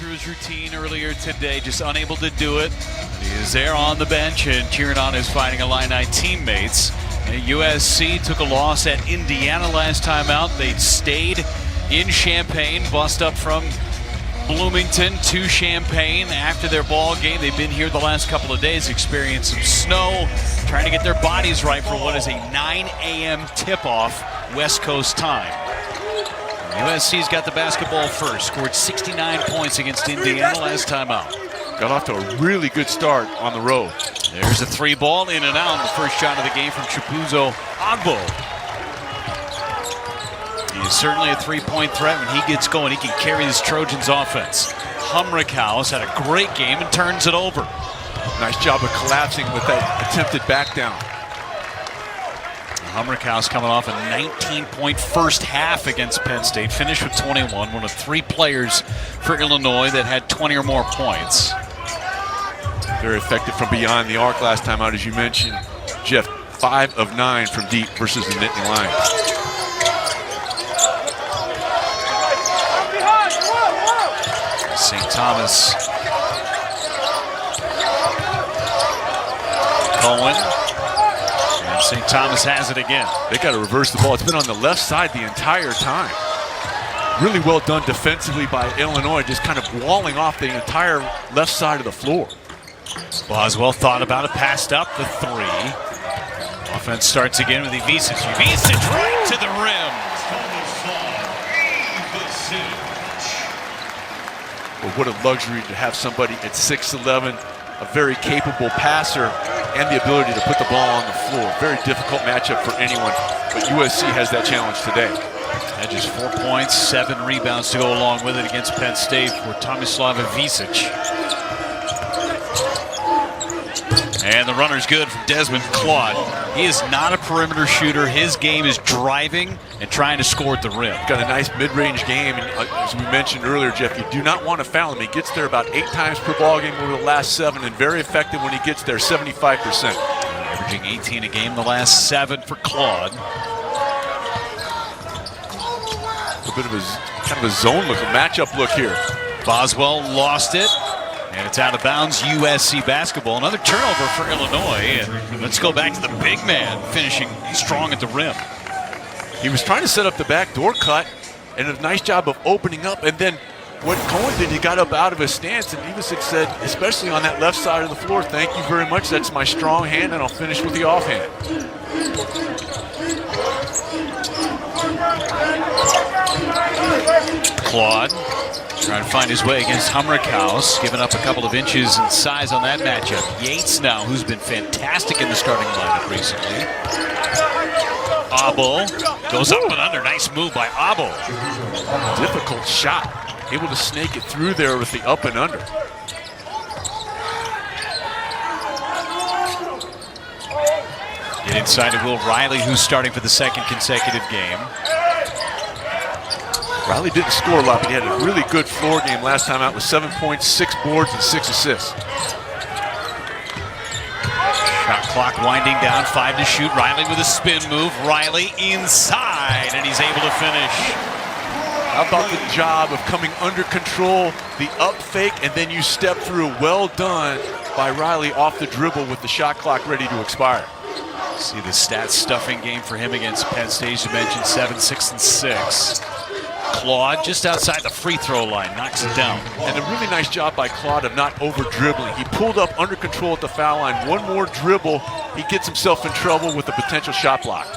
through his routine earlier today, just unable to do it. He is there on the bench and cheering on his Fighting Illini teammates. And USC took a loss at Indiana last time out. They stayed in Champaign, bust up from Bloomington to Champaign after their ball game. They've been here the last couple of days, experienced some snow, trying to get their bodies right for what is a 9 a.m. tip-off West Coast time. USC's got the basketball first, scored 69 points against Indiana last time out. Got off to a really good start on the road. There's a three ball in and out. The first shot of the game from Chibuzo Agbo. He is certainly a three-point threat. When he gets going, he can carry this Trojans offense. Humrickhouse had a great game and turns it over. Nice job of collapsing with that attempted back down. Humrickhouse coming off a 19-point first half against Penn State. Finished with 21, one of three players for Illinois that had 20 or more points. Very effective from beyond the arc last time out, as you mentioned. Jeff, 5 of 9 from deep versus the Nittany Lions. St. Thomas. Cohen. And St. Thomas has it again. They got to reverse the ball. It's been on the left side the entire time. Really well done defensively by Illinois, just kind of walling off the entire left side of the floor. Boswell thought about it, passed up the three. Offense starts again with Ivisic. Ivisic right to the rim. Well, what a luxury to have somebody at 6'11", a very capable passer, and the ability to put the ball on the floor. Very difficult matchup for anyone, but USC has that challenge today. Had just 4 points, 7 rebounds to go along with it against Penn State for Tomislav Ivisic. And the runner's good from Desmond Claude. He is not a perimeter shooter. His game is driving and trying to score at the rim. Got a nice mid-range game, and as we mentioned earlier, Jeff, you do not want to foul him. He gets there about 8 times per ball game over the last 7, and very effective when he gets there, 75%. Averaging 18 a game the last 7 for Claude. A bit of a kind of a zone look, a matchup look here. Boswell lost it. And it's out of bounds, USC basketball. Another turnover for Illinois. And let's go back to the big man finishing strong at the rim. He was trying to set up the backdoor cut and a nice job of opening up. And then what Cohen did, he got up out of his stance. And Ivisic said, especially on that left side of the floor, thank you very much. That's my strong hand, and I'll finish with the offhand. Claude trying to find his way against Humrickhouse, giving up a couple of inches in size on that matchup. Yates now, who's been fantastic in the starting lineup recently. Abo goes up and under. Nice move by Abo. Difficult shot. Able to snake it through there with the up and under. Get inside to Will Riley, who's starting for the second consecutive game. Riley didn't score a lot, but he had a really good floor game last time out with 7 points, 6 boards, and 6 assists. Shot clock winding down, 5 to shoot. Riley with a spin move. Riley inside, and he's able to finish. How about the job of coming under control, the up fake, and then you step through. Well done by Riley off the dribble with the shot clock ready to expire. See the stats stuffing game for him against Penn State. As you mentioned, 7, 6, and 6. Claude just outside the free throw line, knocks it down. And a really nice job by Claude of not over dribbling. He pulled up under control at the foul line. One more dribble, he gets himself in trouble with a potential shot block.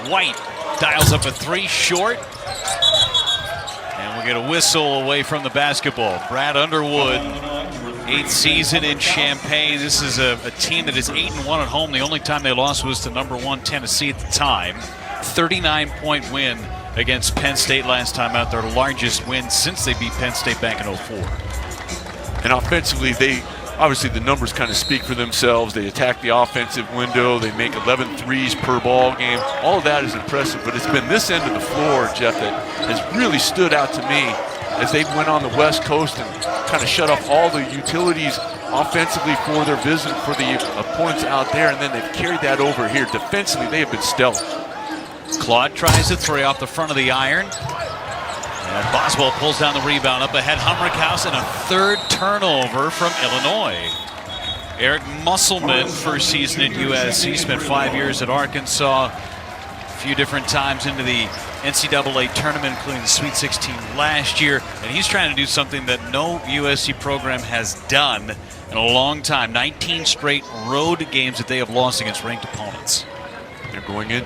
White dials up a 3 short. And we'll get a whistle away from the basketball. Brad Underwood, 8th season in Champaign. This is a team that is 8-1 at home. The only time they lost was to #1 Tennessee at the time. 39-point win against Penn State last time out, their largest win since they beat Penn State back in '04. And offensively, obviously the numbers kind of speak for themselves. They attack the offensive window. They make 11 threes per ball game. All of that is impressive, but it's been this end of the floor, Jeff, that has really stood out to me as they went on the West Coast and kind of shut off all the utilities offensively for their visit for the opponents out there, and then they've carried that over here. Defensively, they have been stellar. Claude tries a 3 off the front of the iron. And Boswell pulls down the rebound. Up ahead, Humrickhouse, and a third turnover from Illinois. Eric Musselman, first season at USC, spent 5 years at Arkansas, a few different times into the NCAA tournament, including the Sweet 16 last year. And he's trying to do something that no USC program has done in a long time. 19 straight road games that they have lost against ranked opponents. They're going in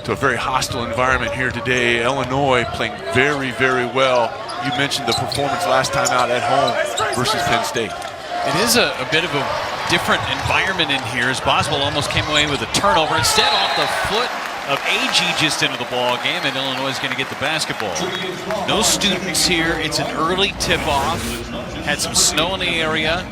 to a very hostile environment here today. Illinois playing very, very well. You mentioned the performance last time out at home versus Penn State. It is a bit of a different environment in here, as Boswell almost came away with a turnover. Instead, off the foot of AG just into the ball game, and Illinois is going to get the basketball. No students here. It's an early tip-off. Had some snow in the area.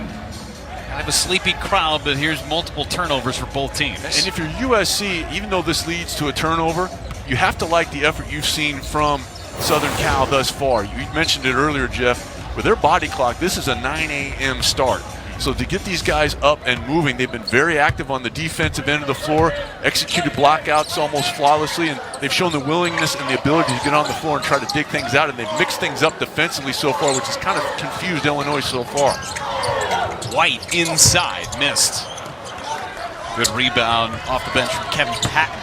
Kind of a sleepy crowd, but here's multiple turnovers for both teams. And if you're USC, even though this leads to a turnover, you have to like the effort you've seen from Southern Cal thus far. You mentioned it earlier, Jeff. With their body clock, this is a 9 a.m. start. So to get these guys up and moving, they've been very active on the defensive end of the floor, executed blockouts almost flawlessly, and they've shown the willingness and the ability to get on the floor and try to dig things out, and they've mixed things up defensively so far, which has kind of confused Illinois so far. White inside, missed. Good rebound off the bench from Kevin Patton.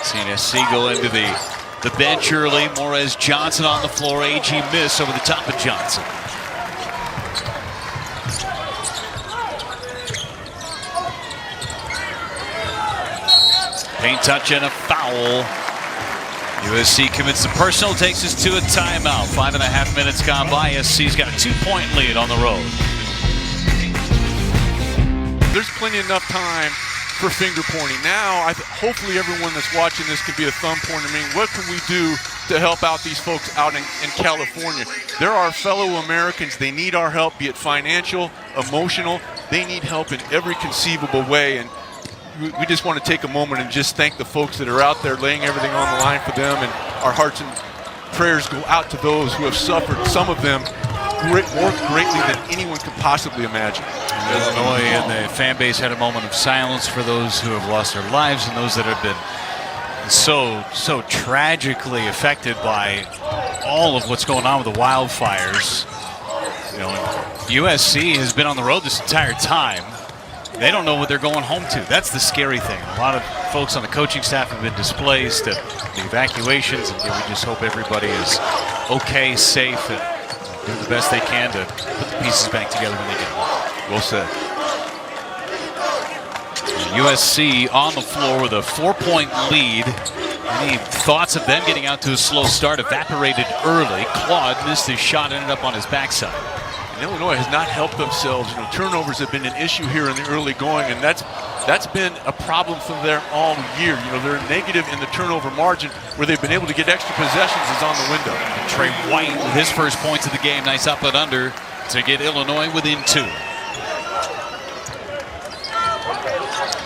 CNSC go into the bench early. Morez Johnson on the floor. AG miss over the top of Johnson. Paint touch and a foul. USC commits the personal, takes us to a timeout. 5.5 minutes gone by. SC's got a 2-point lead on the road. There's plenty enough time for finger pointing. Now, hopefully everyone that's watching this can be a thumb pointer. I mean, what can we do to help out these folks out in California? They're our fellow Americans. They need our help, be it financial, emotional. They need help in every conceivable way. And we just want to take a moment and just thank the folks that are out there laying everything on the line for them. And our hearts and prayers go out to those who have suffered, some of them more greatly than anyone could possibly imagine. Illinois and the fan base had a moment of silence for those who have lost their lives and those that have been so tragically affected by all of what's going on with the wildfires. You know, USC has been on the road this entire time. They don't know what they're going home to. That's the scary thing. A lot of folks on the coaching staff have been displaced, the evacuations, and we just hope everybody is okay, safe, and doing the best they can to put the pieces back together when they get home. Well said. USC on the floor with a 4-point lead. Any thoughts of them getting out to a slow start evaporated early. Claude missed his shot, ended up on his backside. And Illinois has not helped themselves. You know, turnovers have been an issue here in the early going, and that's been a problem for them all year. You know, they're negative in the turnover margin, where they've been able to get extra possessions is on the window. And Trey White with his first points of the game. Nice up and under to get Illinois within 2.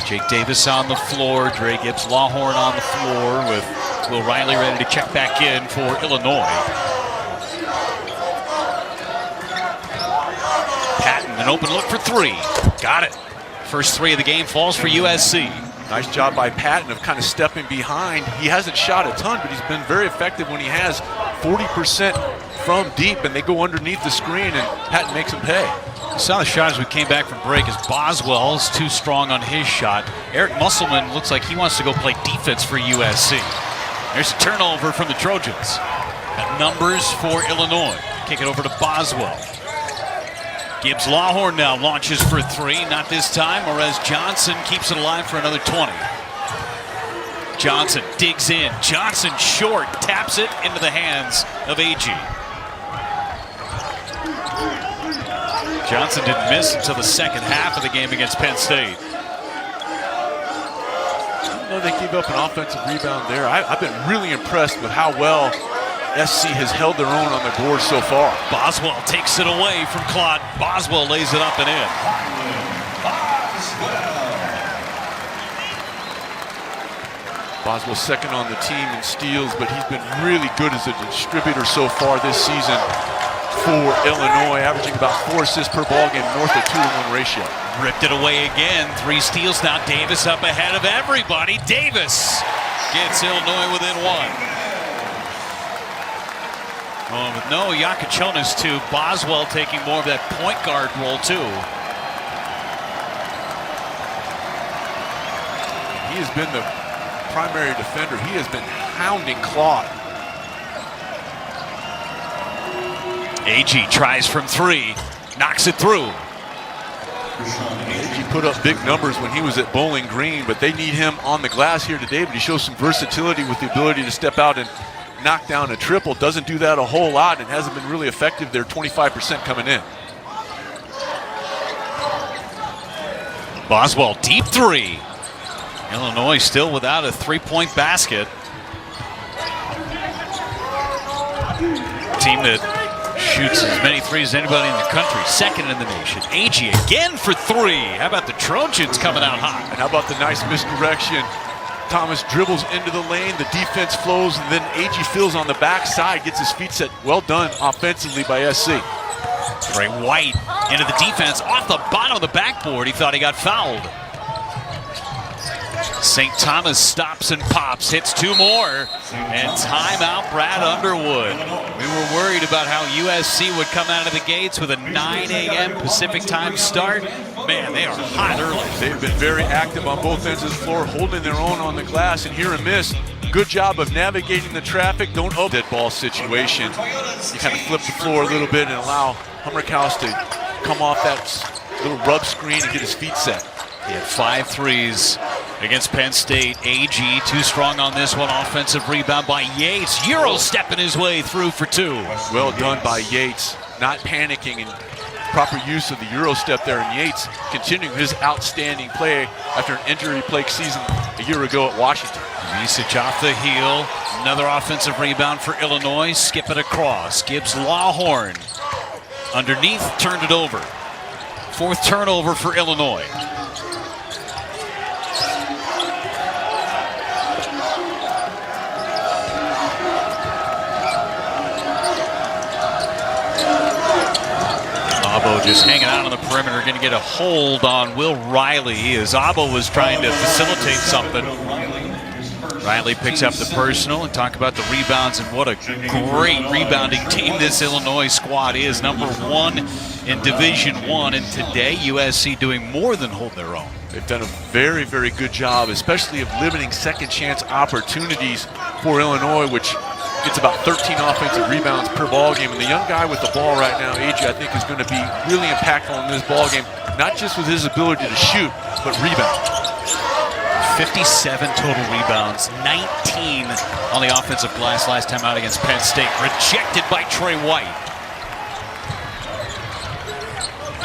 Jake Davis on the floor. Dre Gibbs-Lawhorn on the floor with Will Riley ready to check back in for Illinois. Patton, an open look for 3. Got it. First 3 of the game falls for USC. Nice job by Patton of kind of stepping behind. He hasn't shot a ton, but he's been very effective when he has 40% from deep, and they go underneath the screen, and Patton makes them pay. We saw the shot as we came back from break as Boswell's too strong on his shot. Eric Musselman looks like he wants to go play defense for USC. There's a turnover from the Trojans. Got numbers for Illinois. Kick it over to Boswell. Gibbs-Lawhorn now launches for 3. Not this time. Morez Johnson keeps it alive for another 20. Johnson digs in. Johnson short. Taps it into the hands of AG. Johnson didn't miss until the second half of the game against Penn State. No, they gave up an offensive rebound there. I've been really impressed with how well SC has held their own on the board so far. Boswell takes it away from Claude. Boswell lays it up and in. Boswell's second on the team in steals, but he's been really good as a distributor so far this season for Illinois, averaging about 4 assists per ball game, north of 2-to-1 ratio. Ripped it away again. 3 steals now. Davis up ahead of everybody. Davis gets Illinois within 1. Well, with no Yakachonis too, Boswell taking more of that point guard role too. He has been the primary defender. He has been hounding Claude. AG tries from three, knocks it through. AG put up big numbers when he was at Bowling Green, but they need him on the glass here today. But he shows some versatility with the ability to step out and knock down a triple. Doesn't do that a whole lot and hasn't been really effective there, 25% coming in. Boswell, deep three. Illinois still without a three-point basket. Team that shoots as many threes as anybody in the country, second in the nation. AG again for three. How about the Trojans coming out hot? And how about the nice misdirection? Thomas dribbles into the lane, the defense flows, and then AG fills on the backside, gets his feet set. Well done offensively by SC. Trey White into the defense, off the bottom of the backboard. He thought he got fouled. St. Thomas stops and pops, hits two more, and timeout Brad Underwood. We were worried about how USC would come out of the gates with a 9 a.m. Pacific time start. Man, they are hot early. They've been very active on both ends of the floor, holding their own on the glass, and here and miss. Good job of navigating the traffic. Don't open that ball situation. You kind of flip the floor a little bit and allow Hummerkaus to come off that little rub screen and get his feet set. He had 5 threes against Penn State. AG too strong on this one. Offensive rebound by Yates. Euro stepping his way through for 2. Well done by Yates, not panicking and proper use of the Euro step there. And Yates continuing his outstanding play after an injury-plagued season a year ago at Washington. Visich off the heel. Another offensive rebound for Illinois. Skip it across. Gibbs Lawhorn underneath, turned it over. 4th turnover for Illinois. Abo just hanging out on the perimeter, going to get a hold on Will Riley as Abo was trying to facilitate something. Riley picks up the personal and talk about the rebounds, and what a great rebounding team this Illinois squad is. Number 1 in Division I, and today USC doing more than hold their own. They've done a very, very good job, especially of limiting second chance opportunities for Illinois, which gets about 13 offensive rebounds per ball game. And the young guy with the ball right now, AG, I think is going to be really impactful in this ball game, not just with his ability to shoot, but rebound. 57 total rebounds, 19 on the offensive glass last time out against Penn State. Rejected by Trey White.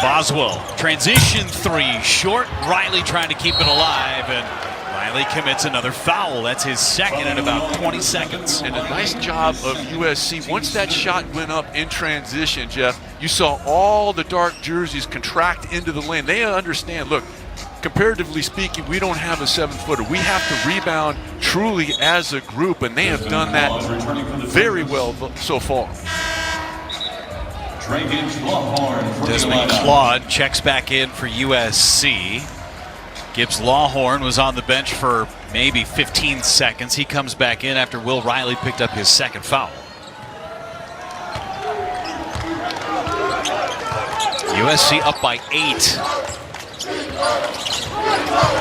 Boswell, transition 3, short. Riley trying to keep it alive, and Riley commits another foul. That's his second in about 20 seconds. And a nice job of USC. Once that shot went up in transition, Jeff, you saw all the dark jerseys contract into the lane. They understand, look, comparatively speaking, we don't have a 7-footer. We have to rebound truly as a group, and they have done that very well so far. Desmond Claude checks back in for USC. Gibbs Lawhorn was on the bench for maybe 15 seconds. He comes back in after Will Riley picked up his second foul. USC up by 8.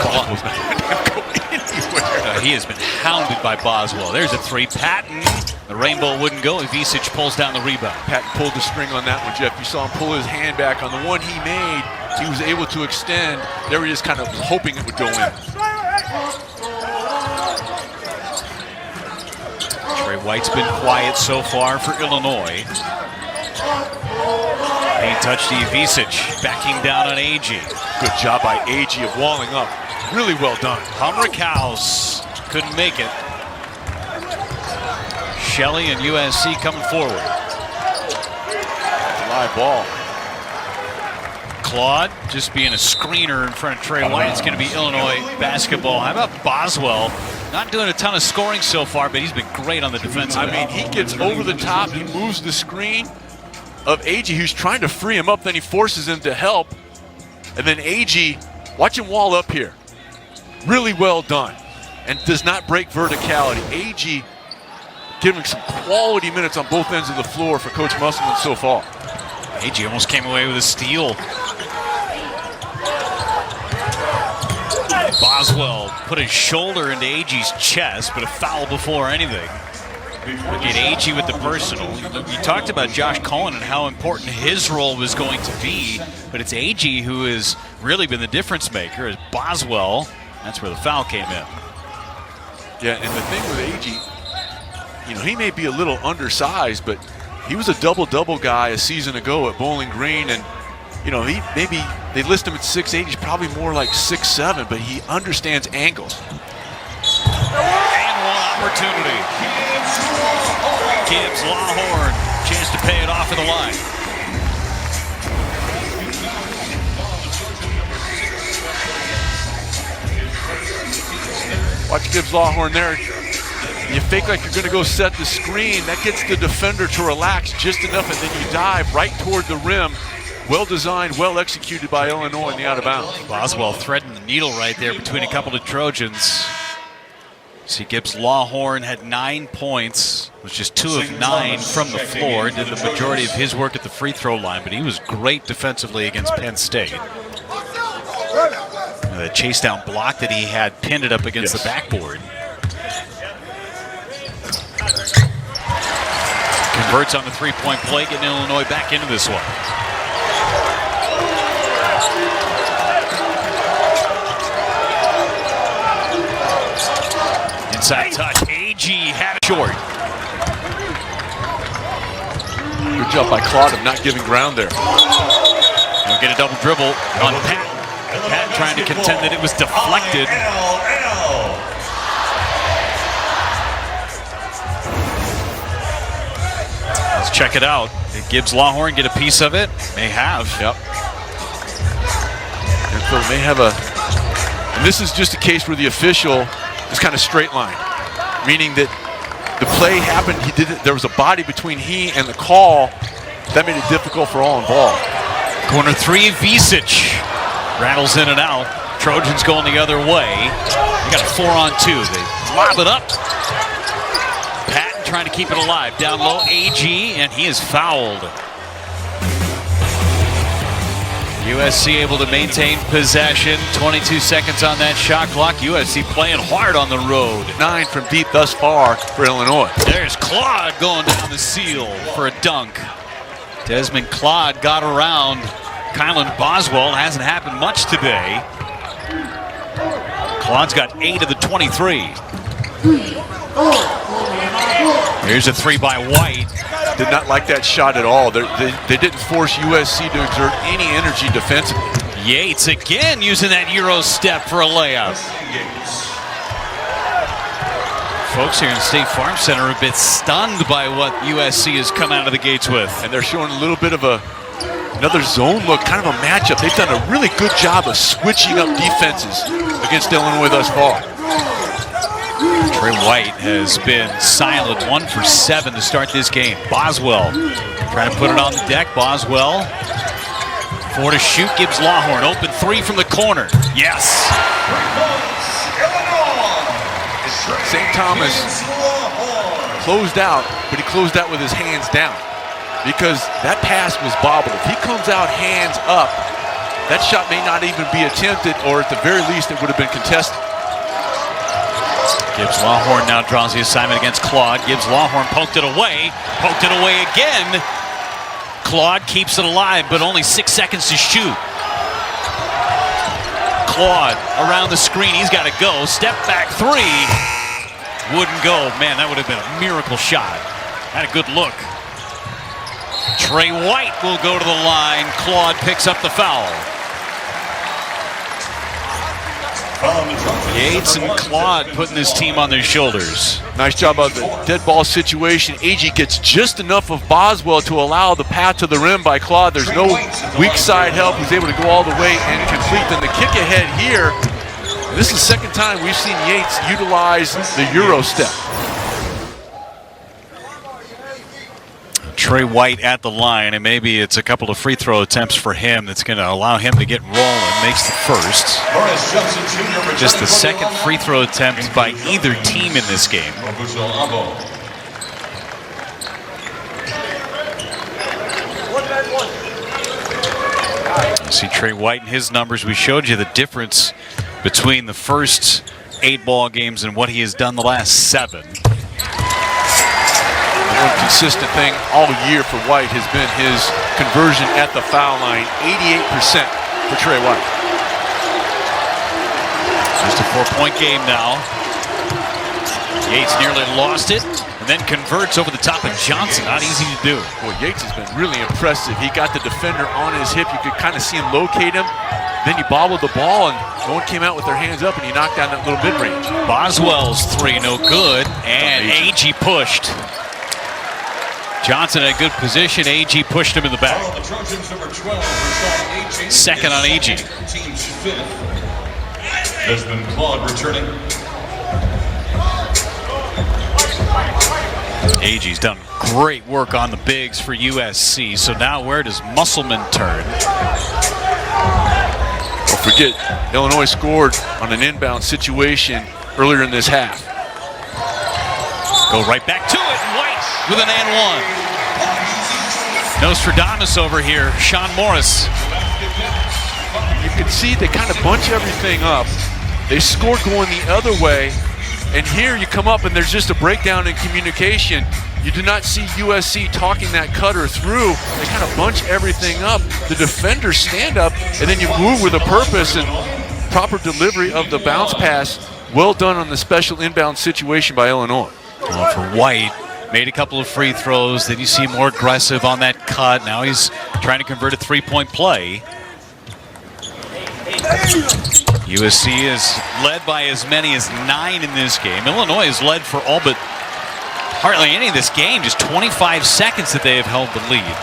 Claude was not going to go anywhere. He has been hounded by Boswell. There's a 3. Patton. The rainbow wouldn't go. Visich pulls down the rebound. Patton pulled the string on that one, Jeff. You saw him pull his hand back on the one he made. He was able to extend. They were just kind of hoping it would go in. Trey White's been quiet so far for Illinois. Ain't touched Visich backing down on AG. Good job by AG of walling up. Really well done. Hummerkaus couldn't make it. Shelley and USC coming forward. Live ball. Claude just being a screener in front of Trey White. It's going to be Illinois basketball. How about Boswell? Not doing a ton of scoring so far, but he's been great on the defensive end. I mean, he gets over the top. He moves the screen of AG, who's trying to free him up. Then he forces him to help. And then AG, watch him wall up here. Really well done. And does not break verticality. AG giving some quality minutes on both ends of the floor for Coach Musselman so far. Agee almost came away with a steal. Boswell put his shoulder into Agee's chest, but a foul before anything. Look at Agee with the personal. You talked about Josh Cohen and how important his role was going to be, but it's Agee who has really been the difference maker. As Boswell, that's where the foul came in. Yeah, and the thing with Agee, you know, he may be a little undersized, but he was a double-double guy a season ago at Bowling Green, and you know, maybe they list him at 6'8". He's probably more like 6'7", but he understands angles. And one opportunity. Gibbs Lawhorn, chance to pay it off at the line. Watch Gibbs Lawhorn there. You fake like you're going to go set the screen. That gets the defender to relax just enough, and then you dive right toward the rim. Well designed, well executed by Illinois in the out of bounds. Boswell threading the needle right there between a couple of Trojans. See, Gibbs Lawhorn had 9 points, was just 2 of 9 from the floor, did the majority of his work at the free throw line, but he was great defensively against Penn State. The chase down block that he had pinned it up against the backboard. Converts on the three-point play, getting Illinois back into this one. Inside touch, Agee had it short. Good job by Claude of not giving ground there. He'll get a double dribble on Pat. Pat trying to contend that it was deflected. Let's check it out. Did Gibbs Lawhorn get a piece of it? May have. Yep. And so may have a, and this is just a case where the official is kind of straight line, meaning that the play happened, he did it, there was a body between he and the call. That made it difficult for all involved. Corner three, Visic rattles in and out. Trojans going the other way. They got a 4-on-2. They lob it up. Patton trying to keep it alive. Down low, Agee, and he is fouled. USC able to maintain possession. 22 seconds on that shot clock. USC playing hard on the road. 9 from deep thus far for Illinois. There's Claude going down the seal for a dunk. Desmond Claude got around Kylan Boswell. It hasn't happened much today. Claude's got 8 of the 23. Here's a 3 by White. Did not like that shot at all. They didn't force USC to exert any energy defensively. Yates again using that Euro step for a layup. Folks here in State Farm Center are a bit stunned by what USC has come out of the gates with. And they're showing a little bit of another zone look, kind of a matchup. They've done a really good job of switching up defenses against Illinois thus far. Trey White has been silent, 1 for 7 to start this game. Boswell trying to put it on the deck. Boswell, 4 to shoot. Gibbs Lawhorn, open 3 from the corner. Yes. St. Thomas closed out, but he closed out with his hands down because that pass was bobbled. If he comes out hands up, that shot may not even be attempted, or at the very least it would have been contested. Gibbs Lawhorn now draws the assignment against Claude. Gibbs Lawhorn poked it away again. Claude keeps it alive, but only 6 seconds to shoot. Claude around the screen, he's got to go. Step back 3, wouldn't go. Man, that would have been a miracle shot. Had a good look. Trey White will go to the line. Claude picks up the foul. Yates and Claude putting this team on their shoulders. Nice job of the dead ball situation. Agee gets just enough of Boswell to allow the path to the rim by Claude. There's no weak side help. He's able to go all the way and complete. Then the kick ahead here. This is the second time we've seen Yates utilize the Euro step. Trey White at the line, and maybe it's a couple of free throw attempts for him that's going to allow him to get rolling. Makes the first. Just the second free throw attempt by either team in this game. See Trey White and his numbers. We showed you the difference between the first 8 ball games and what he has done the last 7. One consistent thing all year for White has been his conversion at the foul line, 88% for Trey White. Just a 4-point game now. Yates nearly lost it and then converts over the top of Johnson. Not easy to do. Boy, Yates has been really impressive. He got the defender on his hip. You could kind of see him locate him. Then he bobbled the ball and no one came out with their hands up and he knocked down that little mid-range. Boswell's 3, no good. And Agee pushed. Johnson in a good position. Agee pushed him in the back. Second on Agee. Desmond Claude returning. Agee's done great work on the bigs for USC. So now where does Musselman turn? Don't forget, Illinois scored on an inbound situation earlier in this half. Go right back to it. White with an and one. Nostradamus over here. Sean Morris. You can see they kind of bunch everything up. They scored going the other way. And here you come up and there's just a breakdown in communication. You do not see USC talking that cutter through. They kind of bunch everything up. The defenders stand up and then you move with a purpose and proper delivery of the bounce pass. Well done on the special inbound situation by Illinois. Well, for White, made a couple of free throws. Then you see more aggressive on that cut. Now he's trying to convert a 3-point play. USC is led by as many as 9 in this game. Illinois is led for all but hardly any of this game, just 25 seconds that they have held the lead.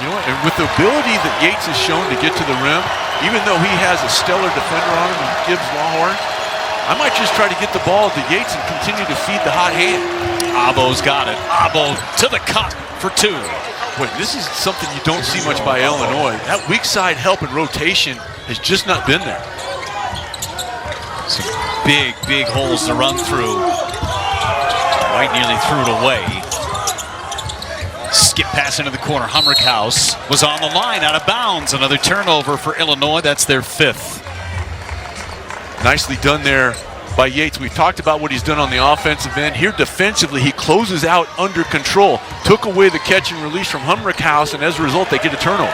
You know what, and with the ability that Yates has shown to get to the rim, even though he has a stellar defender on him and Gibbs Lawhorn, I might just try to get the ball to Yates and continue to feed the hot hand. Abo's got it. Abo to the cup for 2. Wait, this is something you don't see much by Illinois. That weak side help and rotation has just not been there. Some big, big holes to run through. White nearly threw it away. Skip pass into the corner. Humrickhouse was on the line, out of bounds. Another turnover for Illinois. That's their 5th. Nicely done there by Yates. We've talked about what he's done on the offensive end. Here defensively, he closes out under control. Took away the catch and release from Humrickhouse, and as a result, they get a turnover.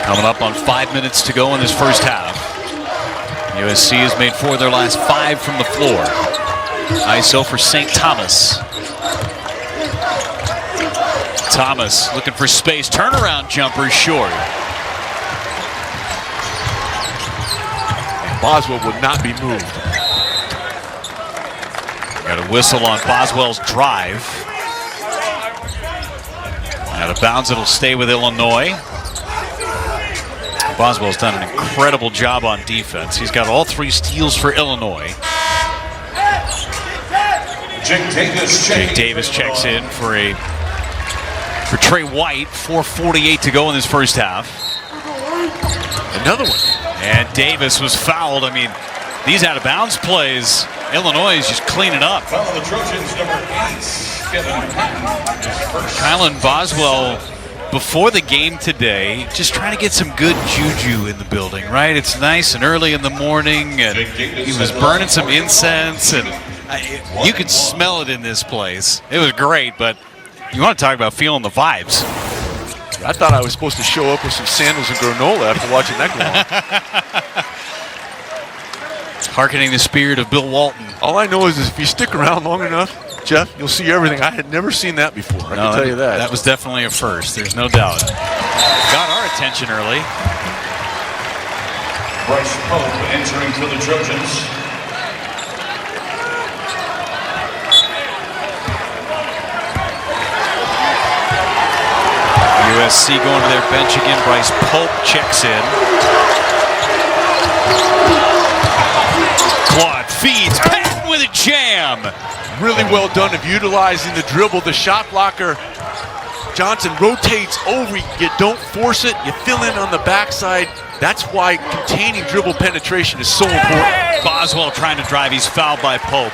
Coming up on 5 minutes to go in this first half. USC has made 4 of their last 5 from the floor. ISO for St. Thomas. Thomas looking for space. Turnaround jumper short. Boswell will not be moved. Got a whistle on Boswell's drive. Out of bounds, it'll stay with Illinois. Boswell's done an incredible job on defense. He's got all 3 steals for Illinois. Jake Davis checks in for Trey White. 4:48 to go in this first half. Another one. And Davis was fouled. I mean, these out of bounds plays, Illinois is just cleaning up. Follow the Trojans, number 8, Kevin Patton. Kylan Boswell, before the game today, just trying to get some good juju in the building, right? It's nice and early in the morning, and he was burning some incense, and you could smell it in this place. It was great, but you want to talk about feeling the vibes. I thought I was supposed to show up with some sandals and granola after watching that go on. Harkening the spirit of Bill Walton. All I know is if you stick around long enough, Jeff, you'll see everything. I had never seen that before. I can tell you that. That was definitely a first. There's no doubt. Got our attention early. Bryce Pope entering for the Trojans. USC going to their bench again. Bryce Pope checks in. Claude feeds. Patton with a jam. Really well done of utilizing the dribble. The shot blocker, Johnson, rotates over. You don't force it. You fill in on the backside. That's why containing dribble penetration is so important. Boswell trying to drive. He's fouled by Pope.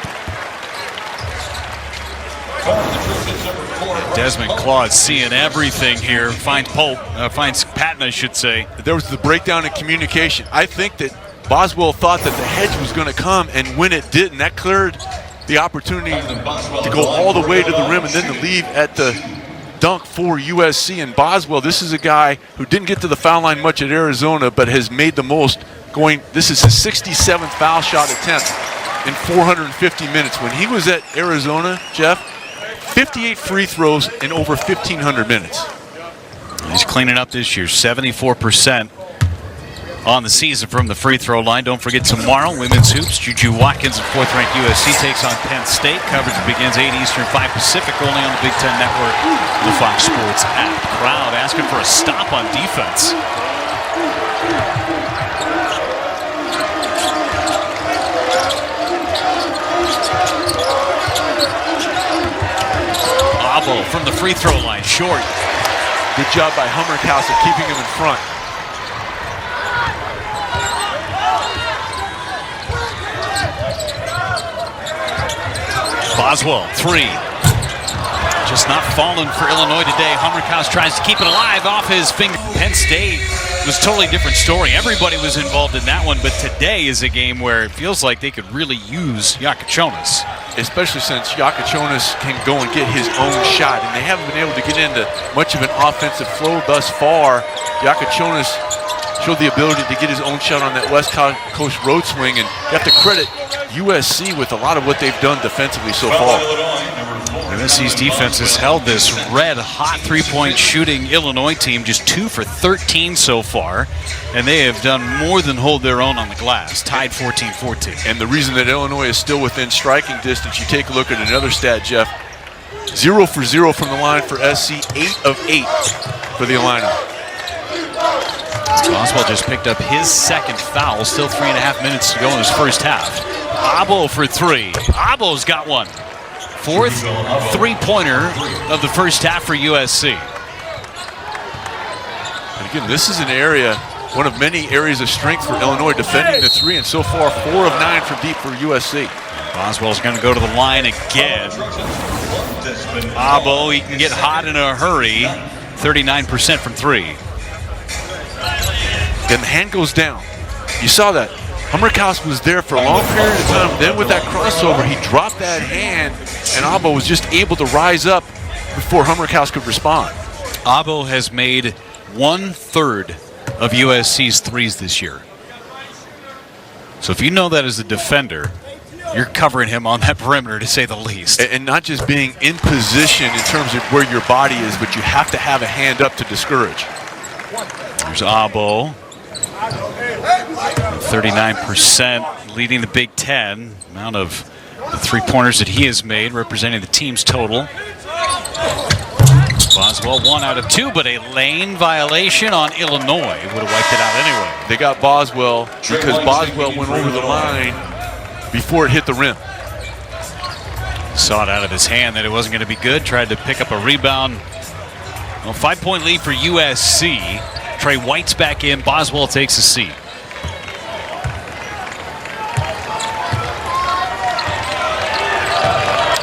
Desmond Claude seeing everything here. Finds Patton, I should say. There was the breakdown in communication. I think that Boswell thought that the hedge was going to come, and when it didn't, that cleared the opportunity to go all the way to the rim and then to leave at the dunk for USC. And Boswell, this is a guy who didn't get to the foul line much at Arizona, but has made the most going. This is his 67th foul shot attempt in 450 minutes. When he was at Arizona, Jeff, 58 free throws in over 1,500 minutes. He's cleaning up this year, 74% on the season from the free throw line. Don't forget tomorrow, women's hoops. Juju Watkins of 4th-ranked USC takes on Penn State. Coverage begins 8 Eastern, 5 Pacific, only on the Big Ten Network, the Fox Sports app. Crowd asking for a stop on defense. Abo from the free throw line, short. Good job by Hummerkaus of keeping him in front. Boswell, 3. Just not falling for Illinois today. Hummerkaus tries to keep it alive off his finger. Penn State was a totally different story. Everybody was involved in that one, but today is a game where it feels like they could really use Yakachonis. Especially since Yakachonis can go and get his own shot, and they haven't been able to get into much of an offensive flow thus far. Yakachonis showed the ability to get his own shot on that West Coast road swing, and you have to credit USC with a lot of what they've done defensively so far. USC's defense has held this red-hot three-point shooting Illinois team, just 2 for 13 so far, and they have done more than hold their own on the glass, tied 14-14. And the reason that Illinois is still within striking distance, you take a look at another stat, Jeff. 0 for 0 from the line for SC, 8 of 8 for the Illini. Boswell just picked up his second foul, still 3.5 minutes to go in his first half. Abo for 3. Abo's got one. 4th three-pointer of the first half for USC. And again, this is an area, one of many areas of strength for Illinois, defending the 3, and so far 4 of 9 from deep for USC. Boswell's going to go to the line again. Abo, he can get hot in a hurry. 39% from 3. Then the hand goes down. You saw that. Hummerkaus was there for a long period of time. Then with that crossover, he dropped that hand, and Abo was just able to rise up before Hummerkaus could respond. Abo has made 1/3 of USC's threes this year. So if you know that as a defender, you're covering him on that perimeter, to say the least. And not just being in position in terms of where your body is, but you have to have a hand up to discourage. There's Abo. 39%, leading the Big Ten. Amount of the three-pointers that he has made, representing the team's total. Boswell 1 out of 2, but a lane violation on Illinois. Would have wiped it out anyway. They got Boswell because Boswell went over the line before it hit the rim. Saw it out of his hand that it wasn't going to be good. Tried to pick up a rebound. Well, 5-point lead for USC. Trey White's back in. Boswell takes a seat.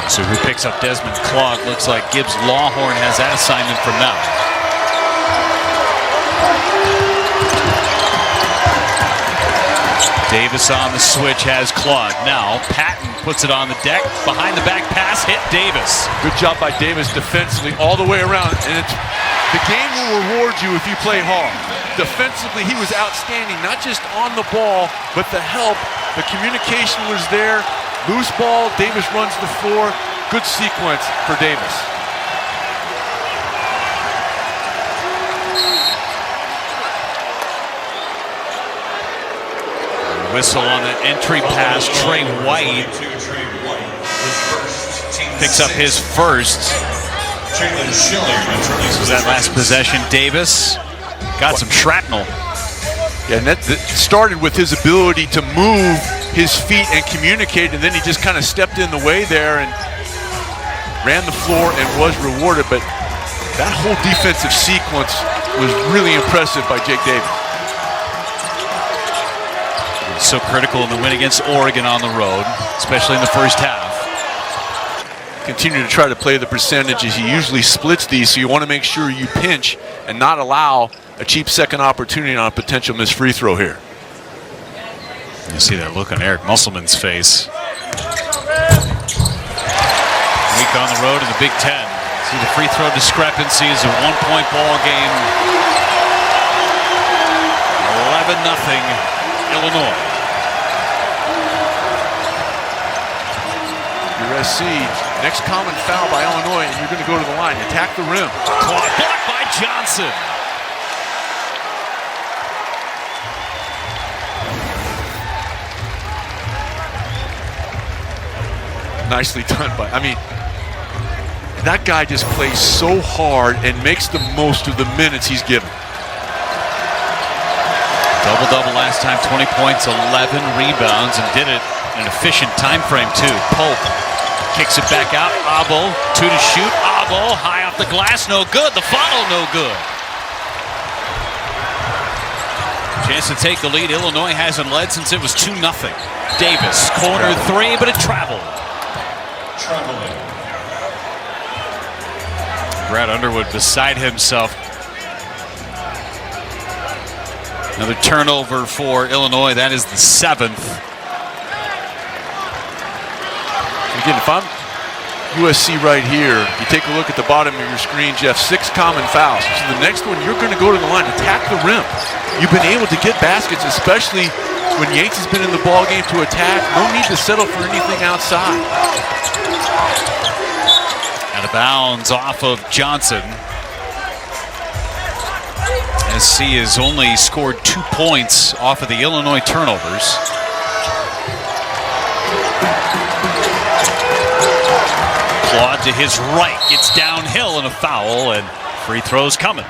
So who picks up Desmond Claude? Looks like Gibbs Lawhorn has that assignment from now. Davis on the switch has Claude. Now Patton puts it on the deck. Behind the back pass, hit Davis. Good job by Davis defensively all the way around. And the game will reward you if you play hard. Defensively, he was outstanding, not just on the ball, but the help. The communication was there. Loose ball, Davis runs the floor. Good sequence for Davis. Whistle on the entry pass. Trey White picks up his first. This was that last possession. Davis got some shrapnel. Yeah, and that started with his ability to move his feet and communicate, and then he just kind of stepped in the way there and ran the floor and was rewarded. But that whole defensive sequence was really impressive by Jake Davis. So critical in the win against Oregon on the road, especially in the first half. continue to try to play the percentages. He usually splits these, so you want to make sure you pinch and not allow a cheap second opportunity on a potential missed free throw here. You see that look on Eric Musselman's face. Week on the road in the Big Ten. See the free throw discrepancies, a 1-point ball game. 11-0 Illinois. USC, next common foul by Illinois, and you're going to go to the line. Attack the rim. Clock blocked by Johnson. Nicely done by, I mean, that guy just plays so hard and makes the most of the minutes he's given. Double-double last time, 20 points, 11 rebounds, and did it in an efficient time frame too. Pope kicks it back out. Abo, 2 to shoot. Abo, high off the glass, no good. The follow, no good. Chance to take the lead. Illinois hasn't led since it was 2-0. Davis, corner 3, but it traveled. Brad Underwood beside himself. Another turnover for Illinois. That is the 7th. Again, if I'm USC right here, you take a look at the bottom of your screen, Jeff, 6 common fouls. So the next one, you're going to go to the line, attack the rim. You've been able to get baskets, especially when Yates has been in the ball game to attack. No need to settle for anything outside. Out of bounds off of Johnson. SC has only scored 2 points off of the Illinois turnovers. Claude to his right, gets downhill and a foul, and free throws coming.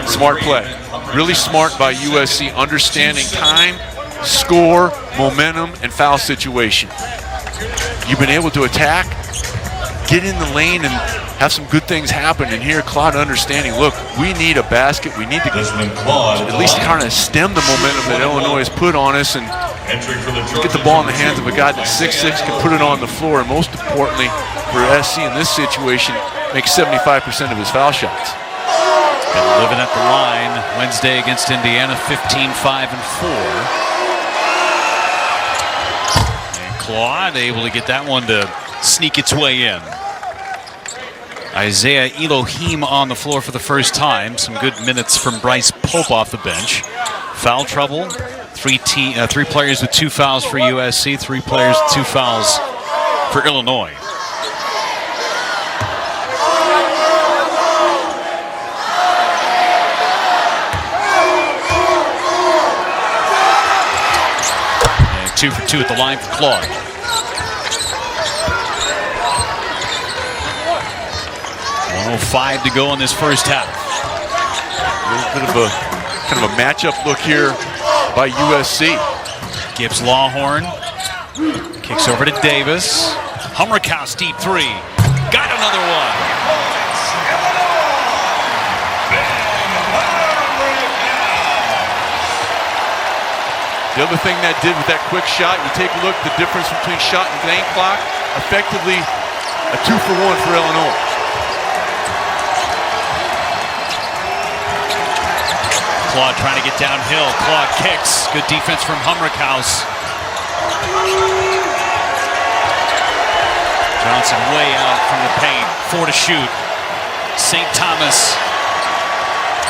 Smart play. Really smart by USC, understanding time, score, momentum, and foul situation. You've been able to attack, get in the lane, and have some good things happen. And here, Claude understanding, look, we need a basket. We need to at least kind of stem the momentum that Illinois has put on us and get the ball in the hands of a guy that's 6'6", can put it on the floor, and most importantly, for SC in this situation, makes 75% of his foul shots. Been living at the line Wednesday against Indiana, 15-5-4. And Claude able to get that one to sneak its way in. Isaiah Elohim on the floor for the first time. Some good minutes from Bryce Pope off the bench. Foul trouble. Three players with 2 fouls for USC. 3 players with 2 fouls for Illinois. And 2 for 2 at the line for Claude. .05 to go in this first half. A little bit of a kind of a matchup look here by USC. Gibbs Lawhorn kicks over to Davis. Hummerkaus deep 3. Got another one. The other thing that did with that quick shot, you take a look at the difference between shot and game clock. Effectively a 2 for 1 for Illinois. Claude trying to get downhill. Claude kicks. Good defense from Hummerkaus. Johnson way out from the paint. 4 to shoot. St. Thomas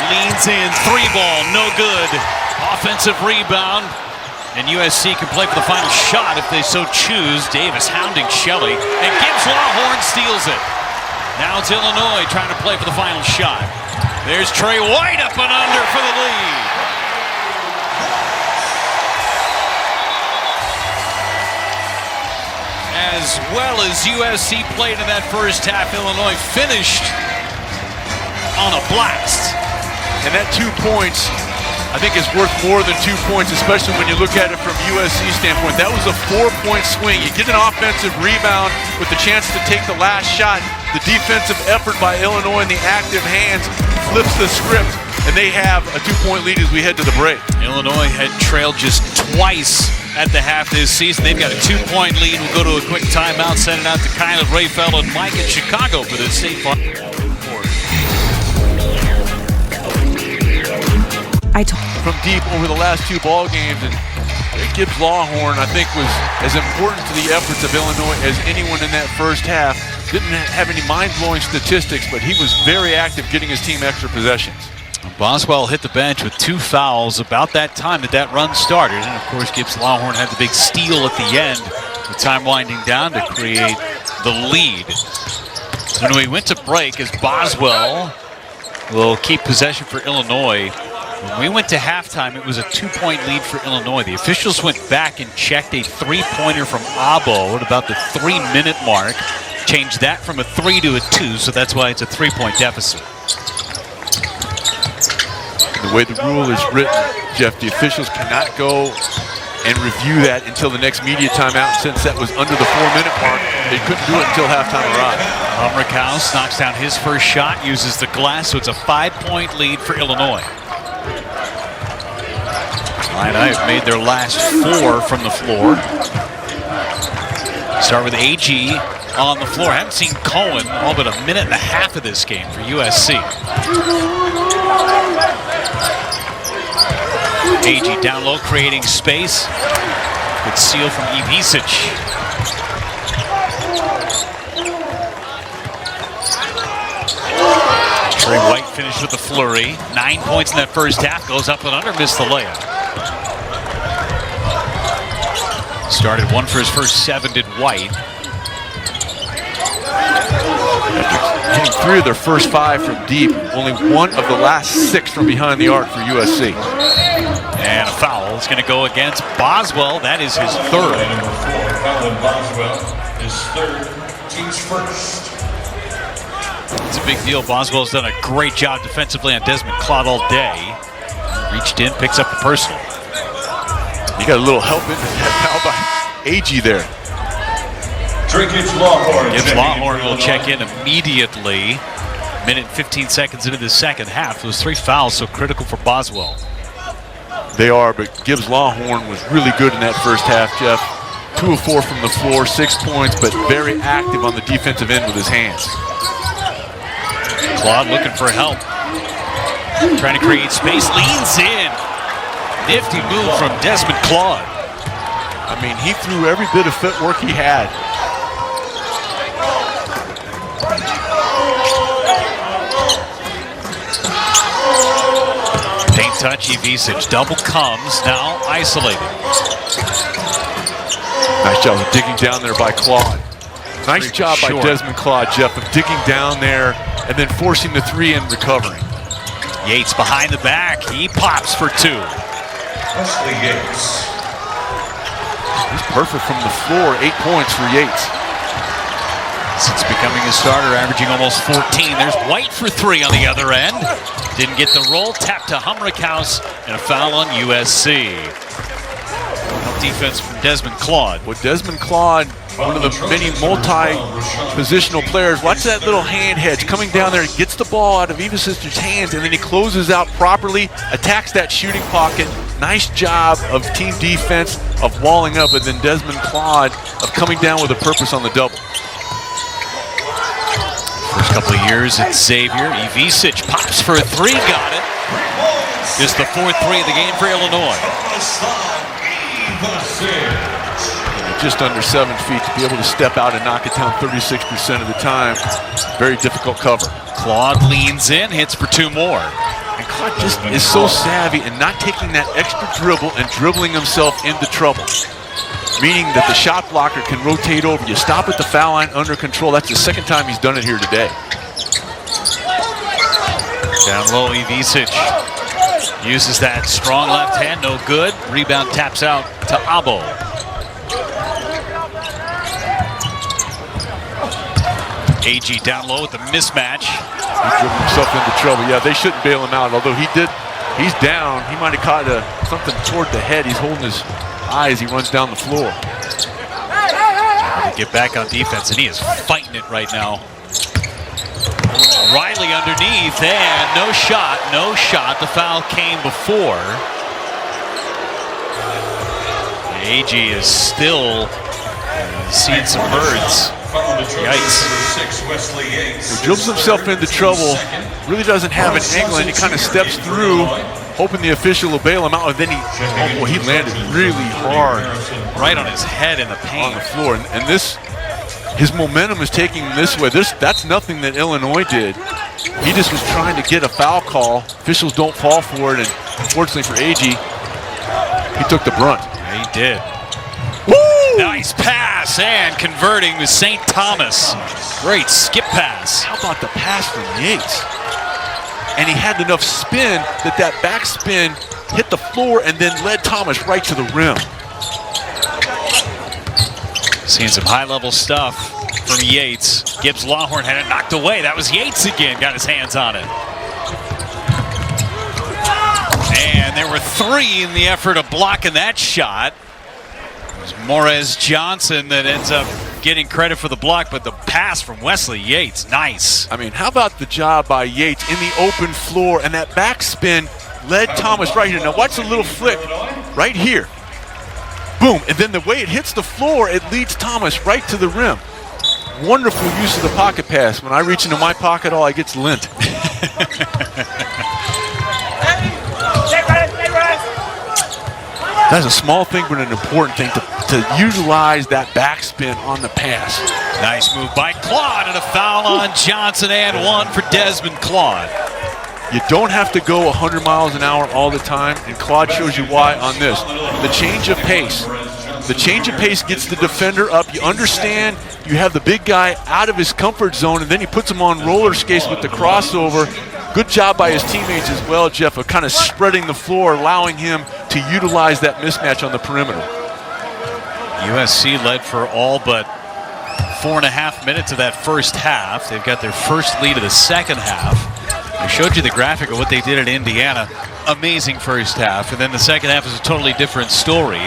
leans in. 3-ball. No good. Offensive rebound. And USC can play for the final shot if they so choose. Davis hounding Shelley. And Gibbs Lawhorn steals it. Now it's Illinois trying to play for the final shot. There's Trey White up and under for the lead. As well as USC played in that first half, Illinois finished on a blast. And that 2 points, I think, is worth more than 2 points, especially when you look at it from USC's standpoint. That was a 4-point swing. You get an offensive rebound with the chance to take the last shot. The defensive effort by Illinois and the active hands flips the script, and they have a 2-point lead as we head to the break. Illinois had trailed just twice at the half this season. They've got a 2-point lead. We'll go to a quick timeout, send it out to Kylan, Rayfeld, and Mike in Chicago for the State Farm. From deep over the last 2 ball games, and Gibbs Lawhorn, I think, was as important to the efforts of Illinois as anyone in that first half. Didn't have any mind-blowing statistics, but he was very active getting his team extra possessions. Boswell hit the bench with 2 fouls about that time that run started. And of course, Gibbs Lawhorn had the big steal at the end, the time winding down to create the lead. When we went to break, as Boswell will keep possession for Illinois. When we went to halftime, it was a 2-point lead for Illinois. The officials went back and checked a 3-pointer from Abo at about the 3-minute mark. Changed that from a 3 to a 2, so that's why it's a 3-point deficit. The way the rule is written, Jeff, the officials cannot go and review that until the next media timeout. Since that was under the 4-minute mark, they couldn't do it until halftime arrived. Humrickhouse knocks down his first shot, uses the glass, so it's a 5-point lead for Illinois. Illini have made their last 4 from the floor. Start with AG on the floor. Haven't seen Cohen all but a minute and a half of this game for USC. AG down low, creating space. Good seal from Ivisic. Trey White finished with the flurry. 9 points in that first half. Goes up and under, missed the layup. Started 1 for his first 7, did White. Hitting 3 of their first 5 from deep. Only 1 of the last 6 from behind the arc for USC. And a foul is going to go against Boswell. That is his 3rd. Kylan Boswell, his 3rd, team's first. It's a big deal. Boswell's done a great job defensively on Desmond Claude all day. Reached in, picks up the personal. You got a little help in that foul by AG there. Gibbs Lawhorn. Gibbs Lawhorn will check in immediately. Minute and 15 seconds into the second half. Those 3 fouls so critical for Boswell. They are, but Gibbs Lawhorn was really good in that first half, Jeff. 2 of 4 from the floor, 6 points, but very active on the defensive end with his hands. Claude looking for help. Trying to create space, leans in. Nifty move from Desmond Claude. I mean, he threw every bit of footwork he had. Paint touch, Ivisic. Double comes, now isolated. Nice job of digging down there by Claude. Nice job by Desmond Claude, Jeff, of digging down there and then forcing the 3 and recovering. Yates behind the back. He pops for 2. Wesley Yates. He's perfect from the floor. 8 points for Yates. Since becoming a starter, averaging almost 14. There's White for 3 on the other end. Didn't get the roll. Tap to Humrickhouse and a foul on USC. Help defense from Desmond Claude. Well, Desmond Claude, one of the many multi-positional players. Watch that little hand hedge coming down there. Gets the ball out of Ivasic's hands, and then he closes out properly, attacks that shooting pocket. Nice job of team defense of walling up, and then Desmond Claude of coming down with a purpose on the double. First couple of years at Xavier. Ivisic pops for a 3, got it. Just the 4th 3 of the game for Illinois. Just under 7 feet to be able to step out and knock it down 36% of the time. Very difficult cover. Claude leans in, hits for 2 more. And Claude just is so savvy in not taking that extra dribble and dribbling himself into trouble. Meaning that the shot blocker can rotate over. You stop at the foul line under control. That's the 2nd time he's done it here today. Down low, Ivisic uses that strong left hand, no good. Rebound taps out to Abo. AG down low with the mismatch. He dribbled himself into trouble. Yeah, they shouldn't bail him out, although he's down. He might have caught something toward the head. He's holding his eye as he runs down the floor. To get back on defense, and he is fighting it right now. Riley underneath, and no shot. The foul came before. AG is still seeing some birds. He dribbles himself into trouble, really doesn't have an angle, and he kind of steps through, hoping the official will bail him out, and then he landed really hard. Right on his head in the paint. On the floor, and his momentum is taking him this way. That's nothing that Illinois did. He just was trying to get a foul call. Officials don't fall for it, and unfortunately for AG, he took the brunt. Yeah, he did. Woo! Nice pass, and converting to St. Thomas. Great skip pass. How about the pass from Yates? And he had enough spin that backspin hit the floor and then led Thomas right to the rim. Seeing some high-level stuff from Yates. Gibbs Lawhorn had it knocked away. That was Yates again, got his hands on it. And there were three in the effort of blocking that shot. It was Morez Johnson that ends up getting credit for the block, but the pass from Wesley Yates, nice. I mean, how about the job by Yates in the open floor, and that backspin led Thomas right here. Now watch the little flick right here. Boom, and then the way it hits the floor, it leads Thomas right to the rim. Wonderful use of the pocket pass. When I reach into my pocket, all I get's lint. That's a small thing, but an important thing to utilize that backspin on the pass. Nice move by Claude, and a foul on Johnson, and one for Desmond Claude. You don't have to go 100 miles an hour all the time, and Claude shows you why on this. The change of pace. The change of pace gets the defender up. You understand you have the big guy out of his comfort zone, and then he puts him on roller skates with the crossover. Good job by his teammates as well, Jeff, of kind of spreading the floor, allowing him to utilize that mismatch on the perimeter. USC led for all but 4.5 minutes of that first half. They've got their first lead of the second half. I showed you the graphic of what they did at Indiana. Amazing first half. And then the second half is a totally different story.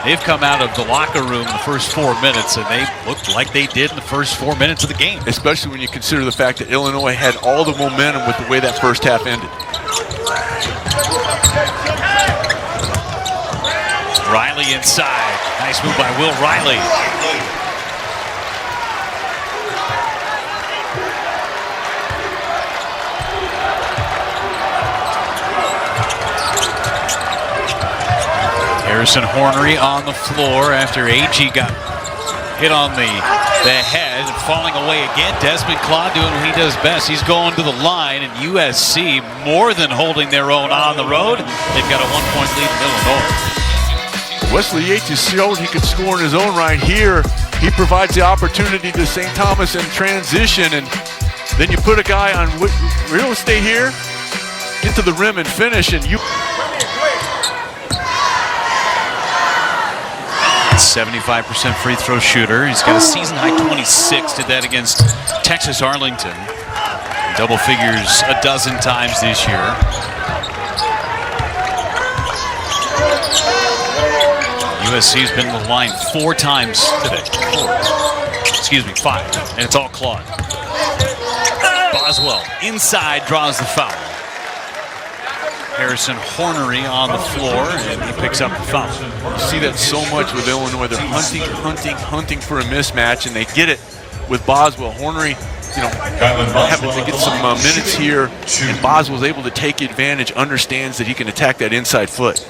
They've come out of the locker room in the first 4 minutes, and they looked like they did in the first 4 minutes of the game. Especially when you consider the fact that Illinois had all the momentum with the way that first half ended. Riley inside. Nice move by Will Riley. Harrison Hornery on the floor after AG got hit on the head and falling away again. Desmond Claude doing what he does best. He's going to the line, and USC more than holding their own on the road. They've got a 1-point lead in Illinois. Wesley Yates has shown he can score in his own right here. He provides the opportunity to St. Thomas in transition, and then you put a guy on real estate here, get to the rim and finish, and you... 75% free throw shooter. He's got a season high 26. Did that against Texas Arlington. Double figures a dozen times this year. USC's been to the line 4 times today. 5. And it's all Claude. Boswell inside draws the foul. Harrison Hornery on the floor, and he picks up the foul. You see that so much with Illinois. They're hunting for a mismatch, and they get it with Boswell. Hornery, having to get some minutes here, and Boswell's able to take advantage, understands that he can attack that inside foot.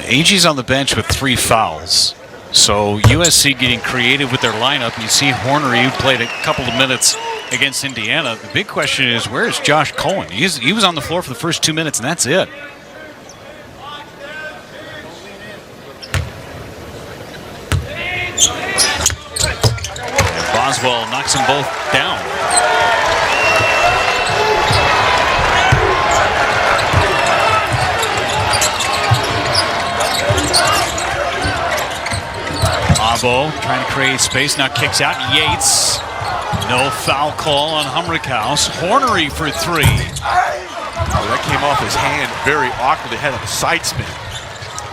AG's on the bench with 3 fouls. So USC getting creative with their lineup. You see Hornery, who played a couple of minutes against Indiana. The big question is, where is Josh Cohen? He was on the floor for the first 2 minutes, and that's it. And Boswell knocks them both down. Abo trying to create space, now kicks out. Yates. No foul call on Humrickhouse. Hornery for 3. Oh, that came off his hand very awkwardly. Had a side spin.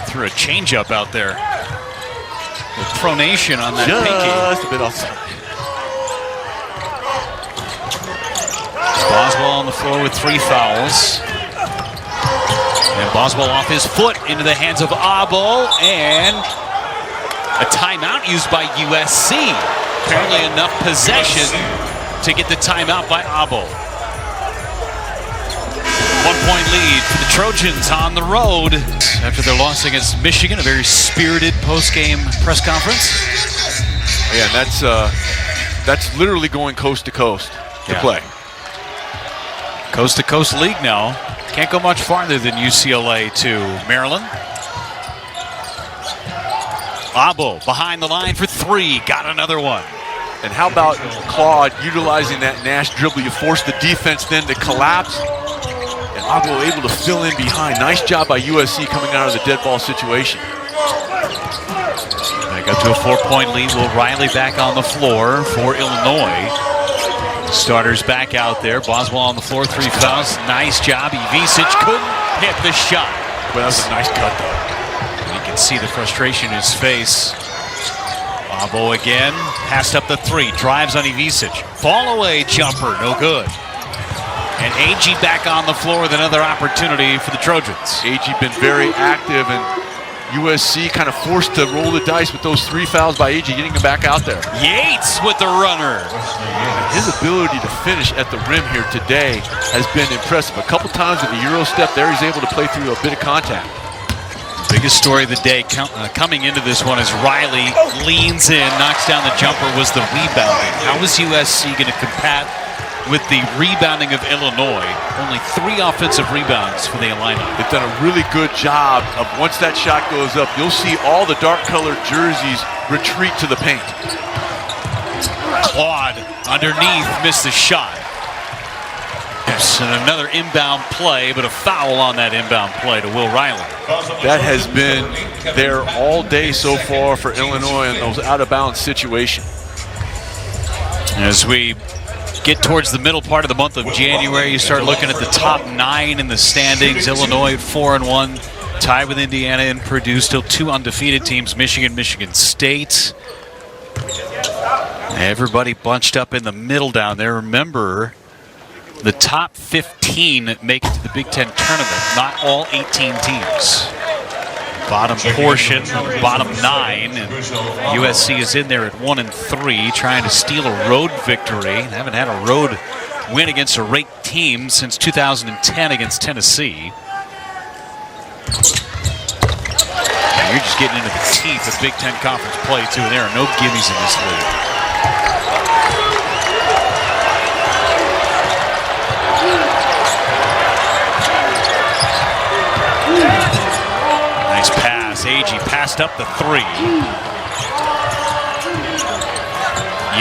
Threw a changeup out there. With pronation on that pinky. Just a bit outside. Boswell on the floor with 3 fouls. And Boswell off his foot into the hands of Abo, and A timeout used by USC. Apparently enough possession to get the timeout by Abo. 1-point lead for the Trojans on the road after their loss against Michigan. A very spirited post-game press conference. Yeah, and that's literally going coast to coast to play. Coast to coast league now. Can't go much farther than UCLA to Maryland. Abo behind the line for three. Got another one. And how about Claude utilizing that Nash dribble? You force the defense then to collapse. And Abo able to fill in behind. Nice job by USC coming out of the dead ball situation. They got to a 4-point lead. Will Riley back on the floor for Illinois. Starters back out there. Boswell on the floor, 3 fouls. Nice job. Ivisic couldn't hit the shot. Well, that was a nice cut though. You can see the frustration in his face. Abo again, passed up the 3, drives on Ivisic. Fall away jumper, no good. And AG back on the floor with another opportunity for the Trojans. AG been very active, and USC kind of forced to roll the dice with those 3 fouls by AG, getting him back out there. Yates with the runner. His ability to finish at the rim here today has been impressive. A couple times with the Euro step there, he's able to play through a bit of contact. Biggest story of the day coming into this one is Riley leans in, knocks down the jumper, was the rebounding. How is USC going to combat with the rebounding of Illinois? Only 3 offensive rebounds for the Illini. They've done a really good job of once that shot goes up, you'll see all the dark colored jerseys retreat to the paint. Claude underneath, missed the shot. And another inbound play, but a foul on that inbound play to Will Riley. That has been there all day so far for Illinois in those out-of-bounds situations. As we get towards the middle part of the month of January, you start looking at the top 9 in the standings. Illinois 4-1, tied with Indiana and Purdue. Still 2 undefeated teams, Michigan, Michigan State. Everybody bunched up in the middle down there. Remember, the top 15 make it to the Big Ten tournament, not all 18 teams. Bottom portion, bottom 9, and USC is in there at 1-3, trying to steal a road victory. They haven't had a road win against a ranked team since 2010 against Tennessee. And you're just getting into the teeth of Big Ten conference play, too. There are no gimmies in this league. Nice pass. Agee passed up the 3.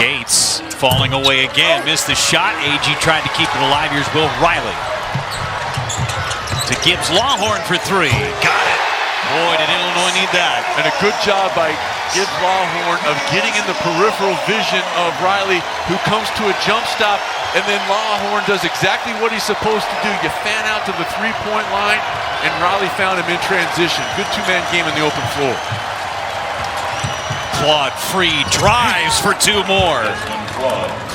Yates falling away again. Missed the shot. Agee tried to keep it alive. Here's Will Riley. To Gibbs Lawhorn for 3. Got it. Boy, did Illinois need that. And a good job by Gibbs Lawhorn of getting in the peripheral vision of Riley, who comes to a jump stop, and then Lawhorn does exactly what he's supposed to do. You fan out to the 3-point line, and Riley found him in transition. Good 2-man game in the open floor. Claude free, drives for 2 more.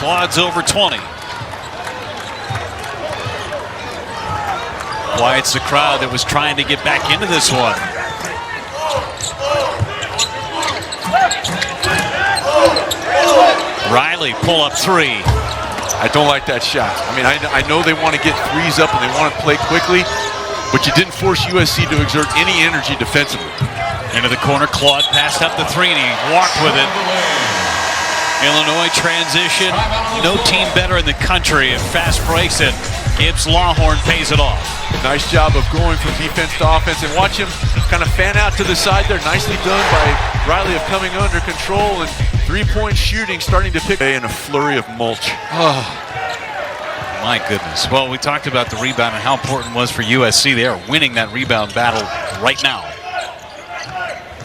Claude's over 20. Quiets the crowd that was trying to get back into this one. Riley, pull up 3. I don't like that shot. I mean, I know they want to get 3s up and they want to play quickly, but you didn't force USC to exert any energy defensively. Into the corner, Claude passed up the 3 and he walked with it. Illinois transition. No team better in the country at fast breaks, and Gibbs Lawhorn pays it off. Nice job of going from defense to offense, and watch him kind of fan out to the side there. Nicely done by Riley of coming under control, and 3-point shooting starting to pick in a flurry of mulch. Oh, my goodness. Well, we talked about the rebound and how important it was for USC. They are winning that rebound battle right now.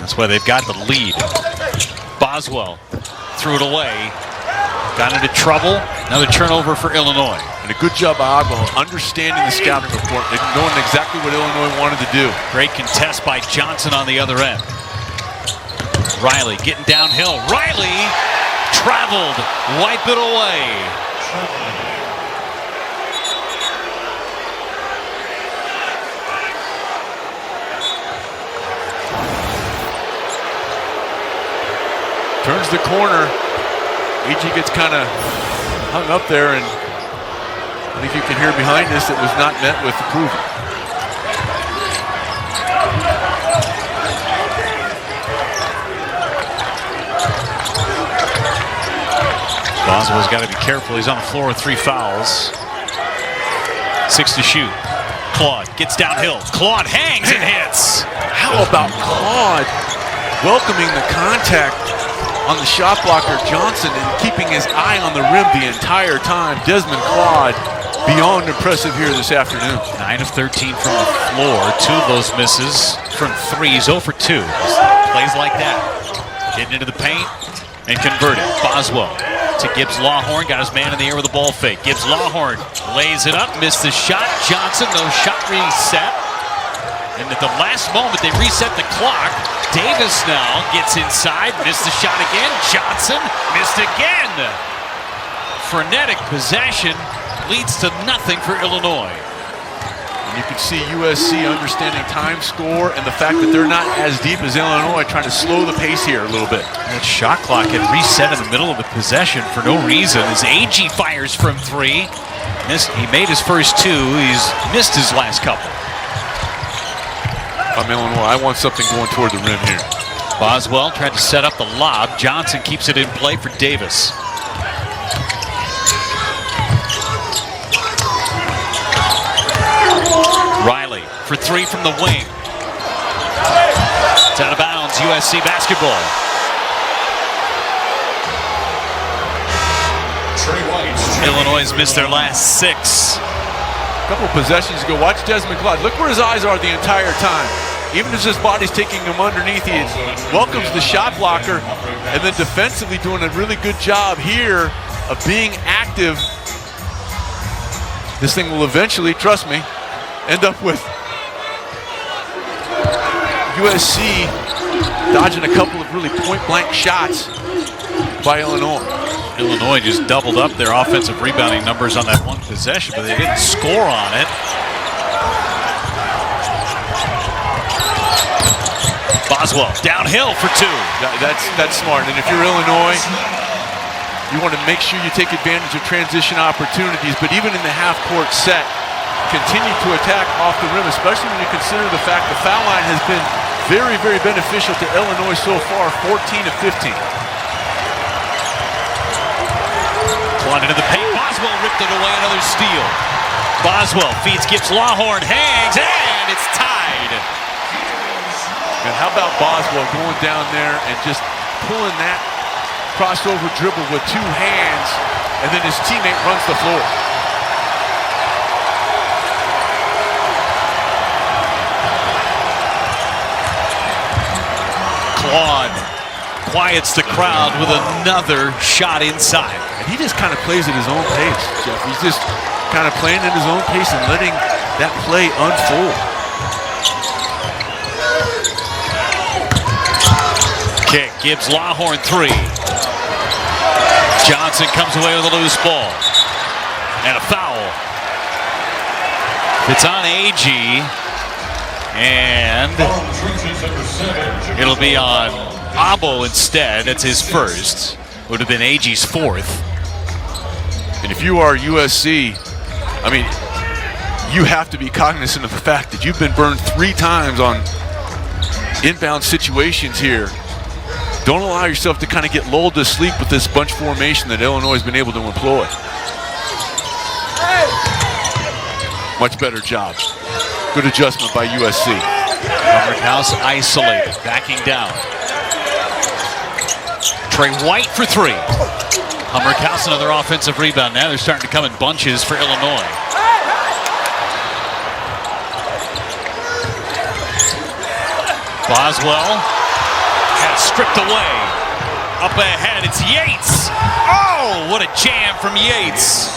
That's why they've got the lead. Boswell threw it away. Got into trouble. Another turnover for Illinois. And a good job by Agbo understanding the scouting report, knowing exactly what Illinois wanted to do. Great contest by Johnson on the other end. Riley getting downhill. Riley traveled. Wipe it away. the corner. AG gets kind of hung up there, and I think you can hear behind us it was not met with approval. Boswell's got to be careful. He's on the floor with 3 fouls. 6 to shoot. Claude gets downhill. Claude hangs and hits. How about Claude welcoming the contact on the shot blocker Johnson and keeping his eye on the rim the entire time? Desmond Claude, beyond impressive here this afternoon. 9 of 13 from the floor. 2 of those misses from threes. 0 for 2. Plays like that. Getting into the paint and converted. Boswell to Gibbs Lawhorn. Got his man in the air with a ball fake. Gibbs Lawhorn lays it up. Missed the shot. Johnson, no shot reset. And at the last moment, they reset the clock. Davis now gets inside. Missed the shot again. Johnson missed again. Frenetic possession leads to nothing for Illinois. And you can see USC understanding time, score, and the fact that they're not as deep as Illinois, trying to slow the pace here a little bit. That shot clock had reset in the middle of the possession for no reason as AG fires from 3. He made his first 2. He's missed his last couple. If I'm Illinois, I want something going toward the rim here. Boswell tried to set up the lob. Johnson keeps it in play for Davis. Riley for 3 from the wing. It's out of bounds. USC basketball. Illinois has missed their last 6. A couple of possessions ago, watch Desmond Claude. Look where his eyes are the entire time. Even as his body's taking him underneath, he welcomes the shot blocker, and then defensively doing a really good job here of being active. This thing will eventually, trust me, end up with USC dodging a couple of really point-blank shots by Illinois. Illinois just doubled up their offensive rebounding numbers on that one possession, but they didn't score on it. Boswell downhill for 2. That's smart. And if you're Illinois, you want to make sure you take advantage of transition opportunities. But even in the half-court set, continue to attack off the rim, especially when you consider the fact the foul line has been very, very beneficial to Illinois so far, 14 of 15. Claude into the paint. Boswell ripped it away. Another steal. Boswell feeds Gibbs Lawhorn. Hangs, and it's tied. And how about Boswell going down there and just pulling that crossover dribble with 2 hands, and then his teammate runs the floor. Claude quiets the crowd with another shot inside. And he just kind of plays at his own pace, Jeff. He's just kind of playing at his own pace and letting that play unfold. Kick, Gibbs Lawhorn 3. Johnson comes away with a loose ball. And a foul. It's on AG. And it'll be on Abo instead. That's his first. Would have been AG's 4th. And if you are USC, I mean, you have to be cognizant of the fact that you've been burned 3 times on inbound situations here. Don't allow yourself to kind of get lulled to sleep with this bunch formation that Illinois has been able to employ. Much better job. Good adjustment by USC. House isolated, backing down. Trey White for 3. Hummerhouse, another offensive rebound. Now they're starting to come in bunches for Illinois. Boswell has stripped away. Up ahead, it's Yates. Oh, what a jam from Yates.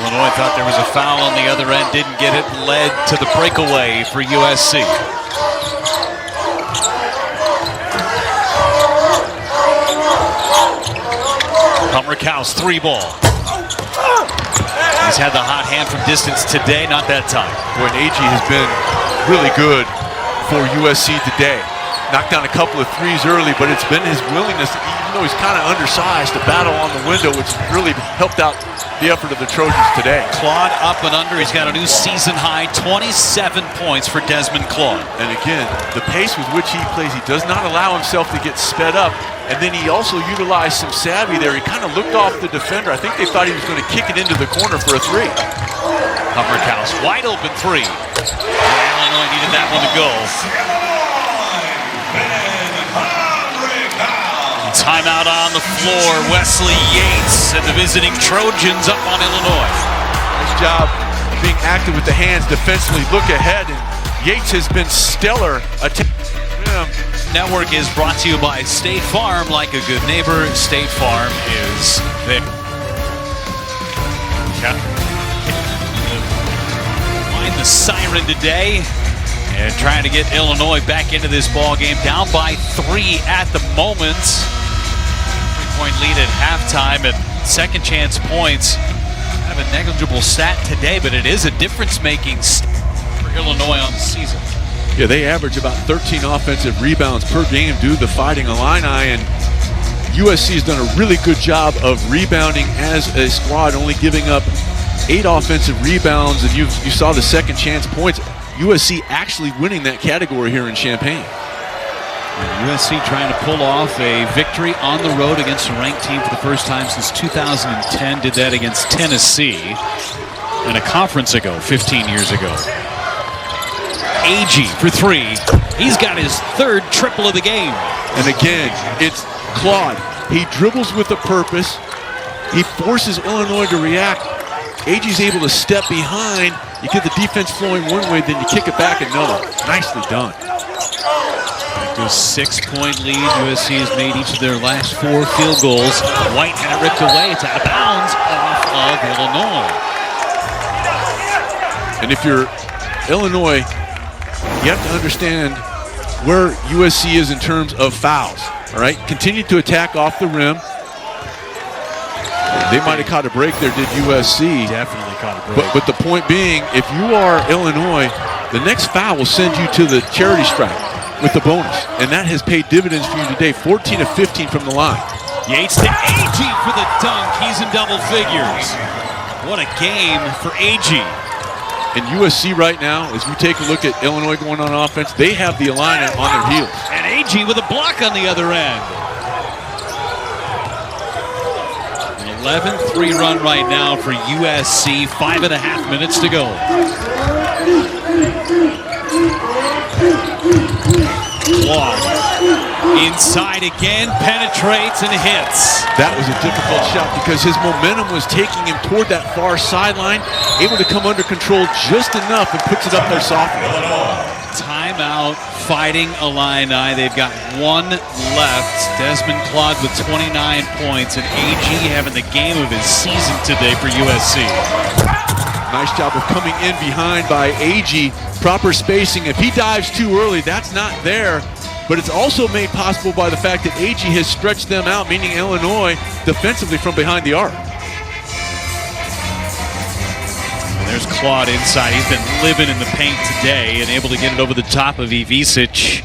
Illinois thought there was a foul on the other end, didn't get it, led to the breakaway for USC. Hummerhouse 3 ball. He's had the hot hand from distance today, not that time. Boy, and AG has been really good for USC today. Knocked down a couple of threes early, but it's been his willingness, even though he's kind of undersized, to battle on the window, which really helped out the effort of the Trojans today. Claude up and under. He's got a new season high, 27 points for Desmond Claude. And again, the pace with which he plays, he does not allow himself to get sped up. And then he also utilized some savvy there. He kind of looked off the defender. I think they thought he was going to kick it into the corner for a three. Hummerkaus, wide open three. Illinois needed that one to go. Timeout on the floor. Wesley Yates and the visiting Trojans up on Illinois. Nice job being active with the hands defensively. Look ahead, and Yates has been stellar. Network is brought to you by State Farm. Like a good neighbor, State Farm is there. Mind the siren today. And trying to get Illinois back into this ball game. Down by 3 at the moment. 3-point lead at halftime, and second chance points. Kind of a negligible stat today, but it is a difference-making for Illinois on the season. Yeah, they average about 13 offensive rebounds per game due to the Fighting Illini, and USC has done a really good job of rebounding as a squad, only giving up 8 offensive rebounds, and you saw the second chance points. USC actually winning that category here in Champaign. USC trying to pull off a victory on the road against a ranked team for the first time since 2010. Did that against Tennessee in a conference ago, 15 years ago. AG for 3. He's got his third triple of the game. And again, it's Claude. He dribbles with a purpose. He forces Illinois to react. AG's able to step behind. You get the defense flowing one way, then you kick it back another. Nicely done. Back to a 6-point lead. USC has made each of their last 4 field goals. White had it ripped away. It's out of bounds off of Illinois. And if you're Illinois, you have to understand where USC is in terms of fouls. All right, continue to attack off the rim. They might have caught a break there, did USC. Definitely caught a break. But the point being, if you are Illinois, the next foul will send you to the charity stripe with the bonus. And that has paid dividends for you today, 14 of 15 from the line. Yates to AG for the dunk. He's in double figures. What a game for AG. And USC right now, as we take a look at Illinois going on offense, they have the Illini on their heels. And AG with a block on the other end. 11-3 run right now for USC. 5.5 minutes to go. Claude inside again, penetrates and hits. That was a difficult shot because his momentum was taking him toward that far sideline, able to come under control just enough and puts it up there softly. Timeout, Fighting Illini. They've got 1 left. Desmond Claude with 29 points, and AG having the game of his season today for USC. Nice job of coming in behind by AG. Proper spacing. If he dives too early, that's not there. But it's also made possible by the fact that AG has stretched them out, meaning Illinois, defensively from behind the arc. There's Claude inside. He's been living in the paint today and able to get it over the top of Ivisic.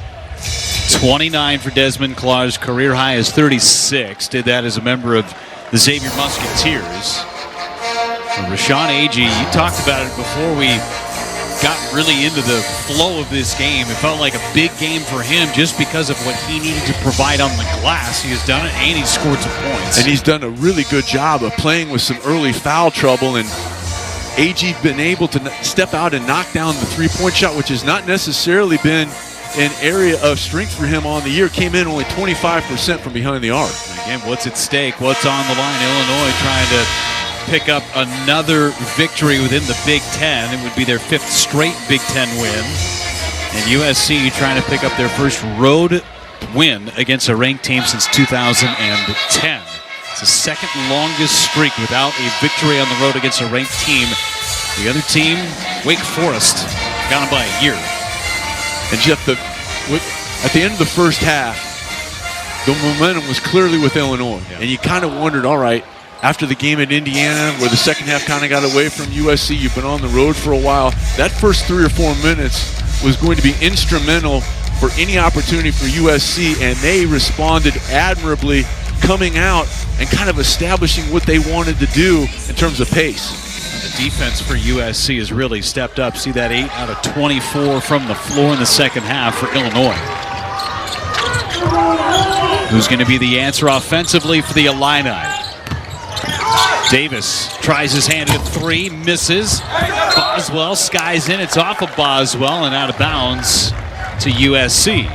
29 for Desmond Claude. His career high is 36. Did that as a member of the Xavier Musketeers. And Rashawn Agee, you talked about it before we got really into the flow of this game. It felt like a big game for him just because of what he needed to provide on the glass. He has done it, and he's scored some points. And he's done a really good job of playing with some early foul trouble, and AG been able to step out and knock down the three-point shot, which has not necessarily been an area of strength for him on the year. Came in only 25% from behind the arc. Again, what's at stake? What's on the line? Illinois trying to pick up another victory within the Big Ten. It would be their 5th straight Big Ten win. And USC trying to pick up their first road win against a ranked team since 2010. It's the second longest streak without a victory on the road against a ranked team. The other team, Wake Forest, gone by a year. And Jeff, at the end of the first half, the momentum was clearly with Illinois. Yeah. And you kind of wondered, all right, after the game at Indiana, where the second half kind of got away from USC. You've been on the road for a while. That first 3 or 4 minutes was going to be instrumental for any opportunity for USC, and they responded admirably, coming out and kind of establishing what they wanted to do in terms of pace. The defense for USC has really stepped up. See that 8 out of 24 from the floor in the second half for Illinois. Who's going to be the answer offensively for the Illini? Davis tries his hand at 3, misses. Boswell skies in. It's off of Boswell and out of bounds to USC.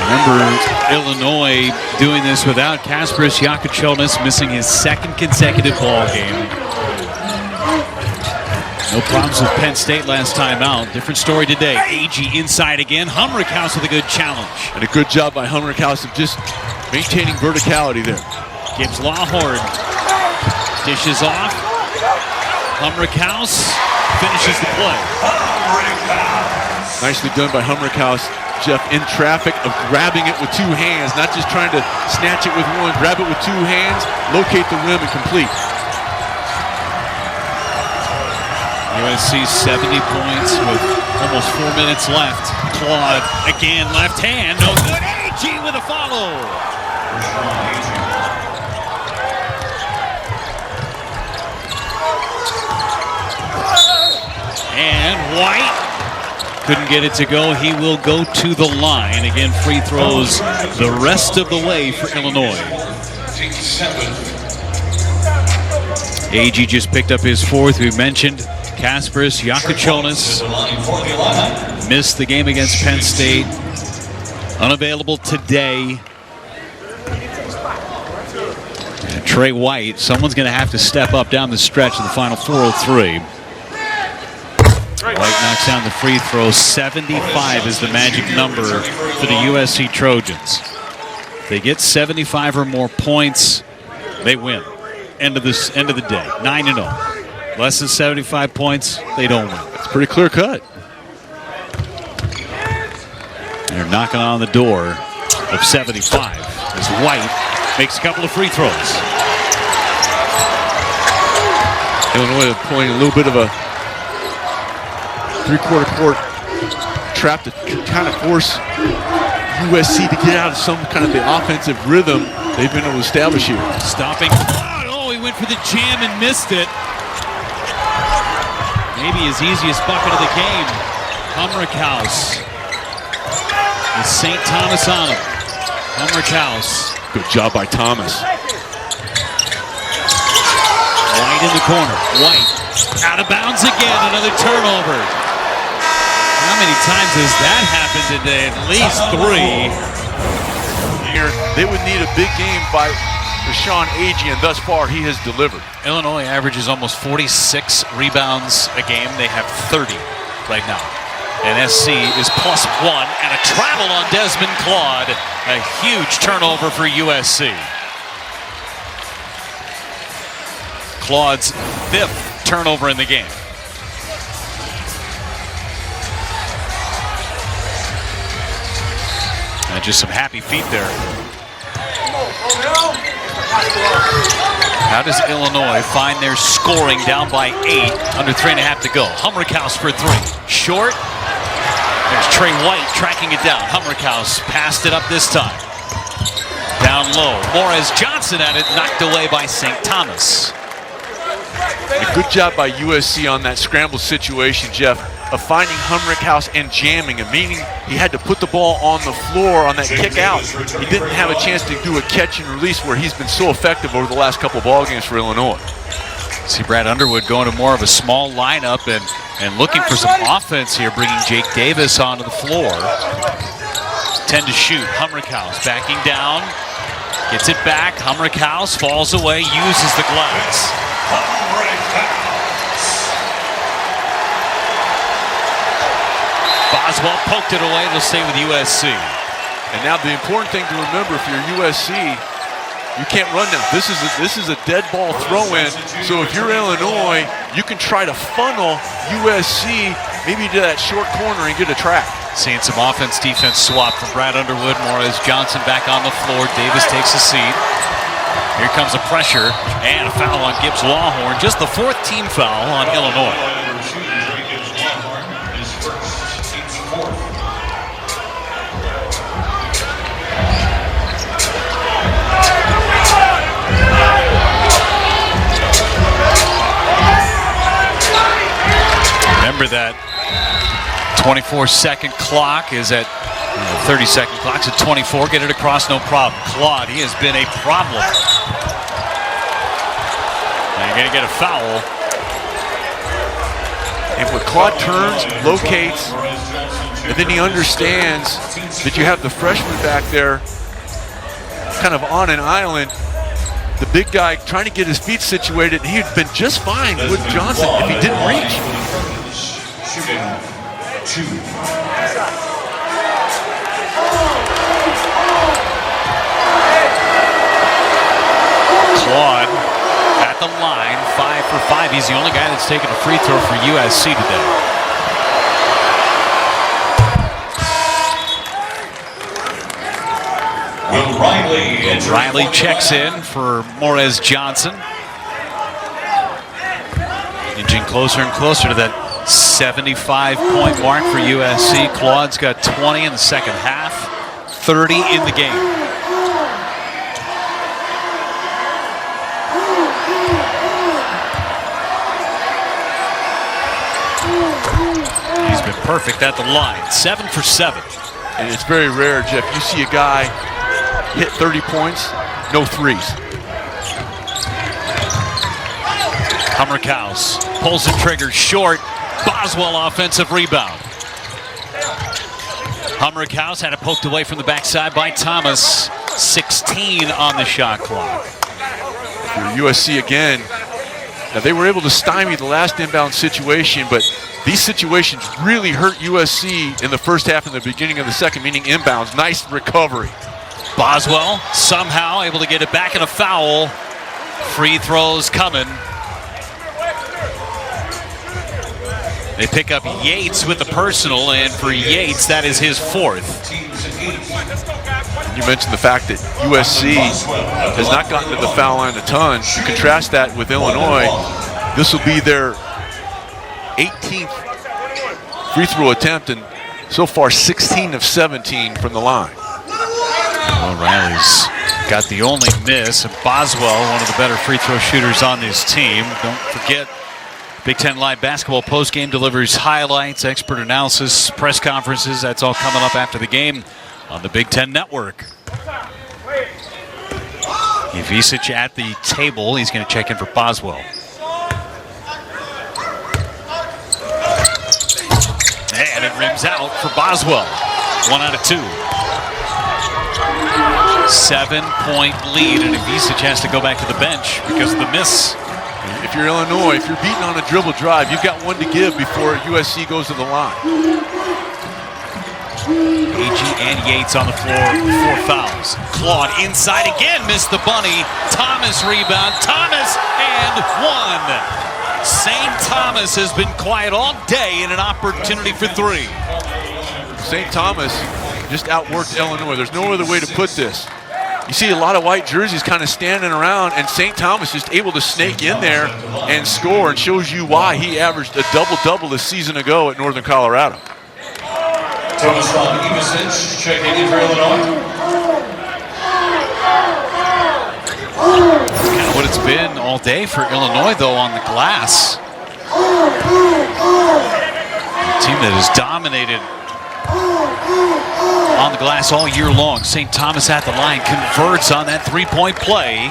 Remember, Illinois doing this without Kasparas Jakučionis, missing his 2nd consecutive ball game. No problems with Penn State last time out. Different story today. Agee inside again. Humrickhouse with a good challenge. And a good job by Humrickhouse of just maintaining verticality there. Gibbs Lawhorn dishes off. Humrickhouse finishes the play. Nicely done by Humrickhouse, Jeff, in traffic of grabbing it with 2 hands, not just trying to snatch it with one. Grab it with 2 hands, locate the rim, and complete. USC 70 points with almost 4 minutes left. Claude again, left hand, no good. Agee with a follow. And White couldn't get it to go. He will go to the line. Again, free throws the rest of the way for Illinois. Agee just picked up his 4th. We mentioned Kasparas Jakučionis missed the game against Penn State. Unavailable today. And Trey White, someone's going to have to step up down the stretch in the final 4:03. White knocks down the free throw. 75 is the magic number for the USC Trojans. If they get 75 or more points, they win. End of the day. 9-0. Less than 75 points, they don't win. It's pretty clear cut. They're knocking on the door of 75 as White makes a couple of free throws. Illinois playing a little bit of a 3/4 court trap to kind of force USC to get out of some kind of the offensive rhythm they've been able to establish here. Stopping. Oh, he went for the jam and missed it. Maybe his easiest bucket of the game. Humrickhouse. With St. Thomas on him. Humrickhouse. Good job by Thomas. White in the corner. White out of bounds again. Another turnover. How many times has that happened today? At least 3. Here, they would need a big game by Rashawn Agee, and thus far he has delivered. Illinois averages almost 46 rebounds a game. They have 30 right now. And SC is +1, and a travel on Desmond Claude. A huge turnover for USC. Claude's 5th turnover in the game. And just some happy feet there. How does Illinois find their scoring down by 8, under 3.5 to go? Humrickhouse for 3. Short. There's Trey White tracking it down. Humrickhouse passed it up this time. Down low. Morez Johnson at it, knocked away by St. Thomas. A good job by USC on that scramble situation, Jeff, of finding Humrickhouse and jamming him, meaning he had to put the ball on the floor on that kick out. He didn't have a chance to do a catch and release where he's been so effective over the last couple of ball games for Illinois. See Brad Underwood going to more of a small lineup and looking for some offense here, bringing Jake Davis onto the floor. 10 to shoot. Humrickhouse backing down. Gets it back. Humrickhouse falls away, uses the glass. Boswell poked it away. They'll stay with USC. And now the important thing to remember if you're USC, You can't run now. This is a dead ball throw-in. So if you're Illinois, you can try to funnel USC maybe to that short corner and get a trap. Seeing some offense-defense swap from Brad Underwood. Morris Johnson back on the floor. Davis takes a seat. Here comes the pressure and a foul on Gibbs Lawhorn. Just the 4th team foul on Illinois. Remember that 24-second clock is at 30-second clock's at 24. Get it across, no problem. Claude, he has been a problem. And you're going to get a foul. And when Claude turns, locates, and then he understands that you have the freshman back there kind of on an island, the big guy trying to get his feet situated, and he'd been just fine with Johnson if he didn't reach. Shooting 2. Claude at the line, 5 for 5. He's the only guy that's taken a free throw for USC today. Will Riley. Riley checks in for Morez Johnson. Inching closer and closer to that 75-point mark for USC. Claude's got 20 in the second half, 30 in the game. He's been perfect at the line, 7 for 7. And it's very rare, Jeff. You see a guy hit 30 points, no threes. Hummerkaus pulls the trigger short. Boswell offensive rebound. Hummerkaus had it poked away from the backside by Thomas. 16 on the shot clock. For USC again, now they were able to stymie the last inbound situation, but these situations really hurt USC in the first half and the beginning of the second, meaning inbounds. Nice recovery. Boswell somehow able to get it back in a foul. Free throws coming. They pick up Yates with the personal, and for Yates, that is his 4th. You mentioned the fact that USC has not gotten to the foul line a ton. You contrast that with Illinois. This will be their 18th free throw attempt, and so far 16 of 17 from the line. Well, Riley's got the only miss, and Boswell, one of the better free throw shooters on this team. Don't forget, Big Ten Live Basketball postgame delivers highlights, expert analysis, press conferences. That's all coming up after the game on the Big Ten Network. Ivisic at the table. He's going to check in for Boswell. And it rims out for Boswell. 1 out of 2. 7-point lead, and Ivisic has to go back to the bench because of the miss. If you're Illinois, if you're beaten on a dribble drive, you've got one to give before USC goes to the line. Agee and Yates on the floor, 4 fouls. Claude inside again, missed the bunny. Thomas rebound, Thomas, and 1. St. Thomas has been quiet all day in an opportunity for 3. St. Thomas just outworked Illinois. There's no other way to put this. You see a lot of white jerseys kind of standing around, and St. Thomas just able to snake in there and score, and shows you why he averaged a double-double a season ago at Northern Colorado. Thomas Ivisic checking in for Illinois. That's kind of what it's been all day for Illinois, though, on the glass. A team that has dominated on the glass all year long. St. Thomas at the line converts on that 3-point play.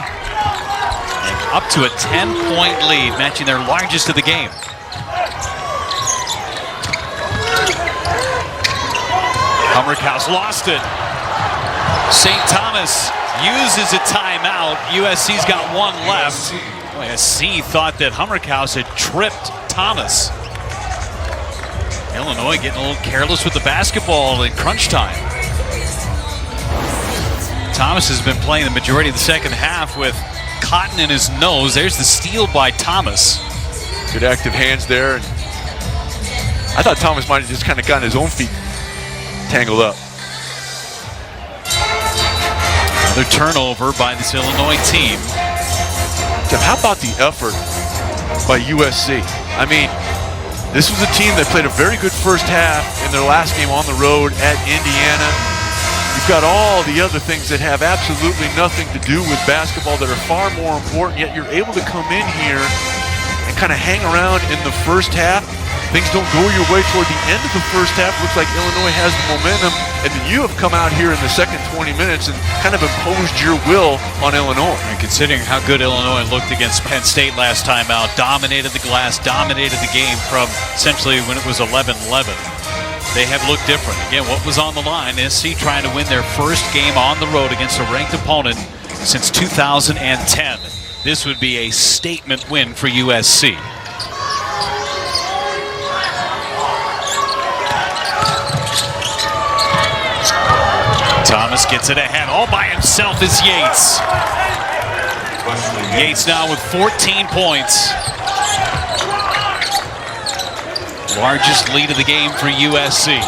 And up to a 10-point lead, matching their largest of the game. Hummerkaus lost it. St. Thomas uses a timeout. USC's got 1 left. USC thought that Hummerkaus had tripped Thomas. Illinois getting a little careless with the basketball in crunch time. Thomas has been playing the majority of the second half with cotton in his nose. There's the steal by Thomas. Good active hands there. And I thought Thomas might have just kind of gotten his own feet tangled up. Another turnover by this Illinois team. Jeff, how about the effort by USC? I mean, this was a team that played a very good first half in their last game on the road at Indiana. You've got all the other things that have absolutely nothing to do with basketball that are far more important, yet you're able to come in here and kind of hang around in the first half. Things don't go your way toward the end of the first half. Looks like Illinois has the momentum, and then you have come out here in the second 20 minutes and kind of imposed your will on Illinois. And considering how good Illinois looked against Penn State last time out, dominated the glass, dominated the game from essentially when it was 11-11. They have looked different. Again, what was on the line? SC trying to win their first game on the road against a ranked opponent since 2010. This would be a statement win for USC. Thomas gets it ahead. All by himself is Yates. Yates now with 14 points. Largest lead of the game for USC.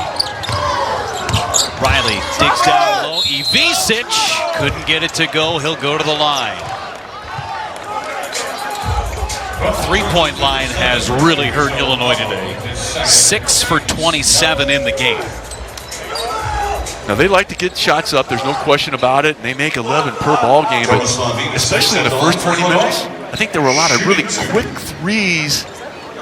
Riley digs down low. Ivisic couldn't get it to go. He'll go to the line. The three-point line has really hurt Illinois today. 6 for 27 in the game. Now, they like to get shots up, there's no question about it, and they make 11 per ball game, but especially in the first 20 minutes, I think there were a lot of really quick threes,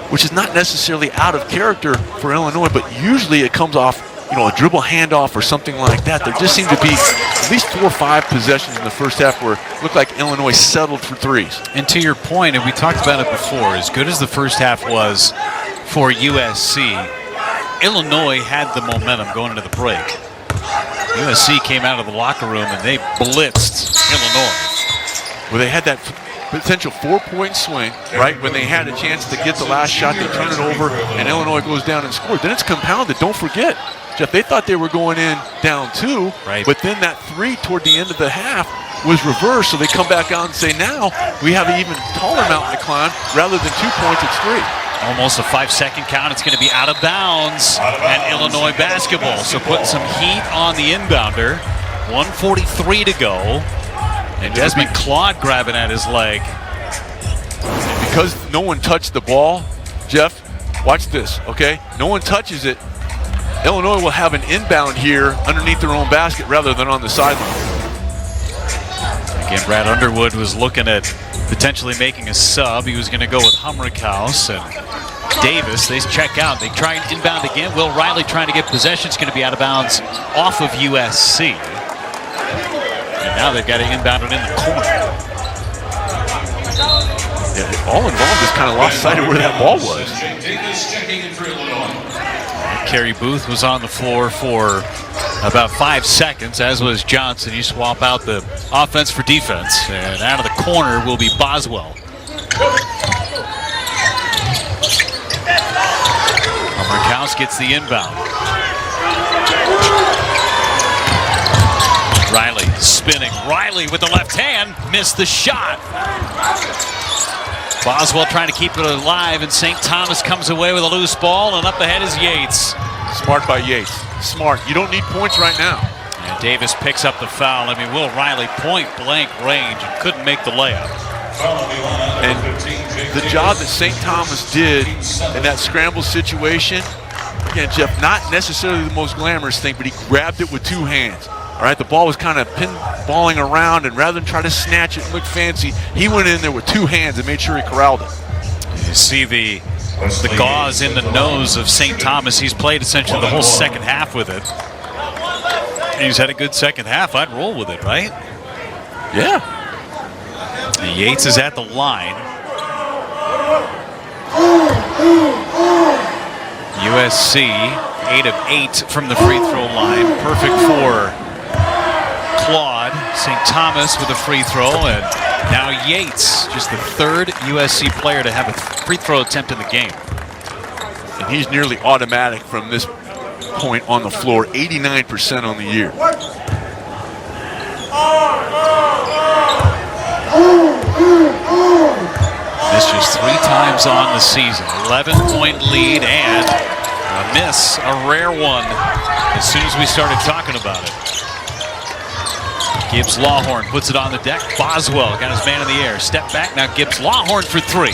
which is not necessarily out of character for Illinois, but usually it comes off, a dribble handoff or something like that. There just seemed to be at least 4 or 5 possessions in the first half where it looked like Illinois settled for threes. And to your point, and we talked about it before, as good as the first half was for USC, Illinois had the momentum going into the break. USC came out of the locker room and they blitzed Illinois. Well, they had that potential 4-point swing, right? When they had a chance to get the last shot, they turn it over, and Illinois goes down and scores. Then it's compounded. Don't forget, Jeff, they thought they were going in down 2, right, but then that 3 toward the end of the half was reversed, so they come back out and say, now we have an even taller mountain to climb. Rather than 2 points, it's 3. Almost a 5-second count. It's going to be out of bounds and Illinois basketball. So putting some heat on the inbounder. 1:43 to go. And Desmond Claude grabbing at his leg. And because no one touched the ball, Jeff, watch this, okay? No one touches it. Illinois will have an inbound here underneath their own basket rather than on the sideline. Again, Brad Underwood was looking at potentially making a sub. He was going to go with Humrickhouse and Davis. They check out. They try and inbound again. Will Riley trying to get possession. It's going to be out of bounds off of USC. And now they've got to inbound it in the corner. Yeah, all involved just kind of lost sight of where that ball was. Kerry Booth was on the floor for about 5 seconds, as was Johnson. You swap out the offense for defense. And out of the corner will be Boswell. Humrickhouse gets the inbound. Riley spinning. Riley with the left hand missed the shot. Boswell trying to keep it alive, and St. Thomas comes away with a loose ball, and up ahead is Yates. Smart by Yates. Smart. You don't need points right now. And Davis picks up the foul. I mean, Will Riley point blank range and couldn't make the layup. And the job that St. Thomas did in that scramble situation, again, Jeff, not necessarily the most glamorous thing, but he grabbed it with 2 hands. All right, the ball was kind of pinballing around, and rather than try to snatch it and look fancy, he went in there with 2 hands and made sure he corralled it. You see the gauze in the nose of St. Thomas. He's played essentially the whole second half with it. He's had a good second half. I'd roll with it, right? Yeah. Yates is at the line. USC 8 of 8 from the free throw line. Perfect for Claude. St. Thomas with a free throw, and now Yates, just the 3rd USC player to have a free throw attempt in the game. And he's nearly automatic from this point on the floor, 89% on the year. Missed just 3 times on the season. 11-point lead and a miss, a rare one, as soon as we started talking about it. Gibbs Lawhorn puts it on the deck. Boswell got his man in the air. Step back, now Gibbs Lawhorn for 3.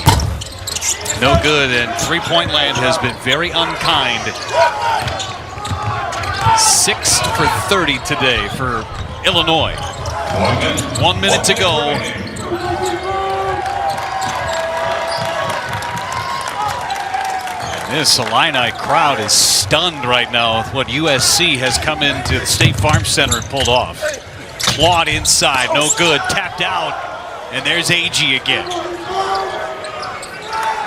No good, and three-point land has been very unkind. 6 for 30 today for Illinois. 1 minute to go. This Illini crowd is stunned right now with what USC has come into the State Farm Center and pulled off. Claude inside, no good, tapped out, and there's AG again.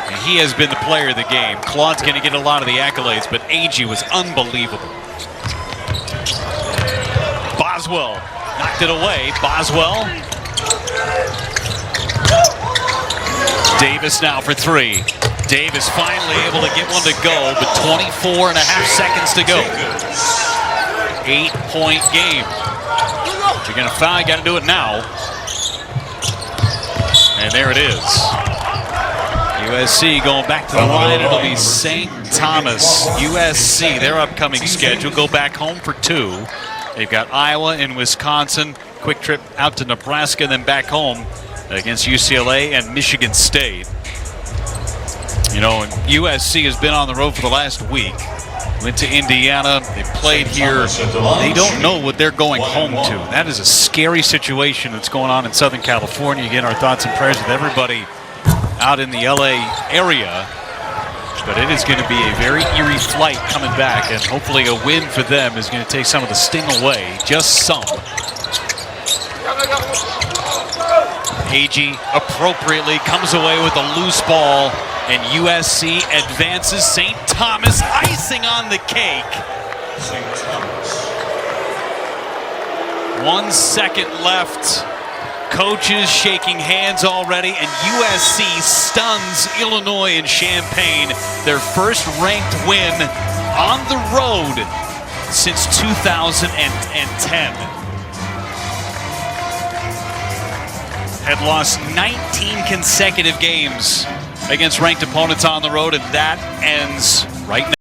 And he has been the player of the game. Claude's going to get a lot of the accolades, but AG was unbelievable. Boswell knocked it away. Boswell. Davis now for 3. Davis finally able to get one to go, but 24 and a half seconds to go. 8-point game. If you're going to foul, you got to do it now. And there it is. USC going back to the line. It'll be St. Thomas. USC, their upcoming schedule, go back home for 2. They've got Iowa and Wisconsin. Quick trip out to Nebraska, then back home against UCLA and Michigan State. You know, and USC has been on the road for the last week. Went to Indiana. They played here. They don't know what they're going home to. That is a scary situation that's going on in Southern California. Again, our thoughts and prayers with everybody out in the LA area. But it is going to be a very eerie flight coming back, and hopefully a win for them is going to take some of the sting away, just some. AG appropriately comes away with a loose ball, and USC advances. St. Thomas icing on the cake. 1 second left. Coaches shaking hands already, and USC stuns Illinois in Champaign. Their first ranked win on the road since 2010. Had lost 19 consecutive games against ranked opponents on the road, and that ends right now.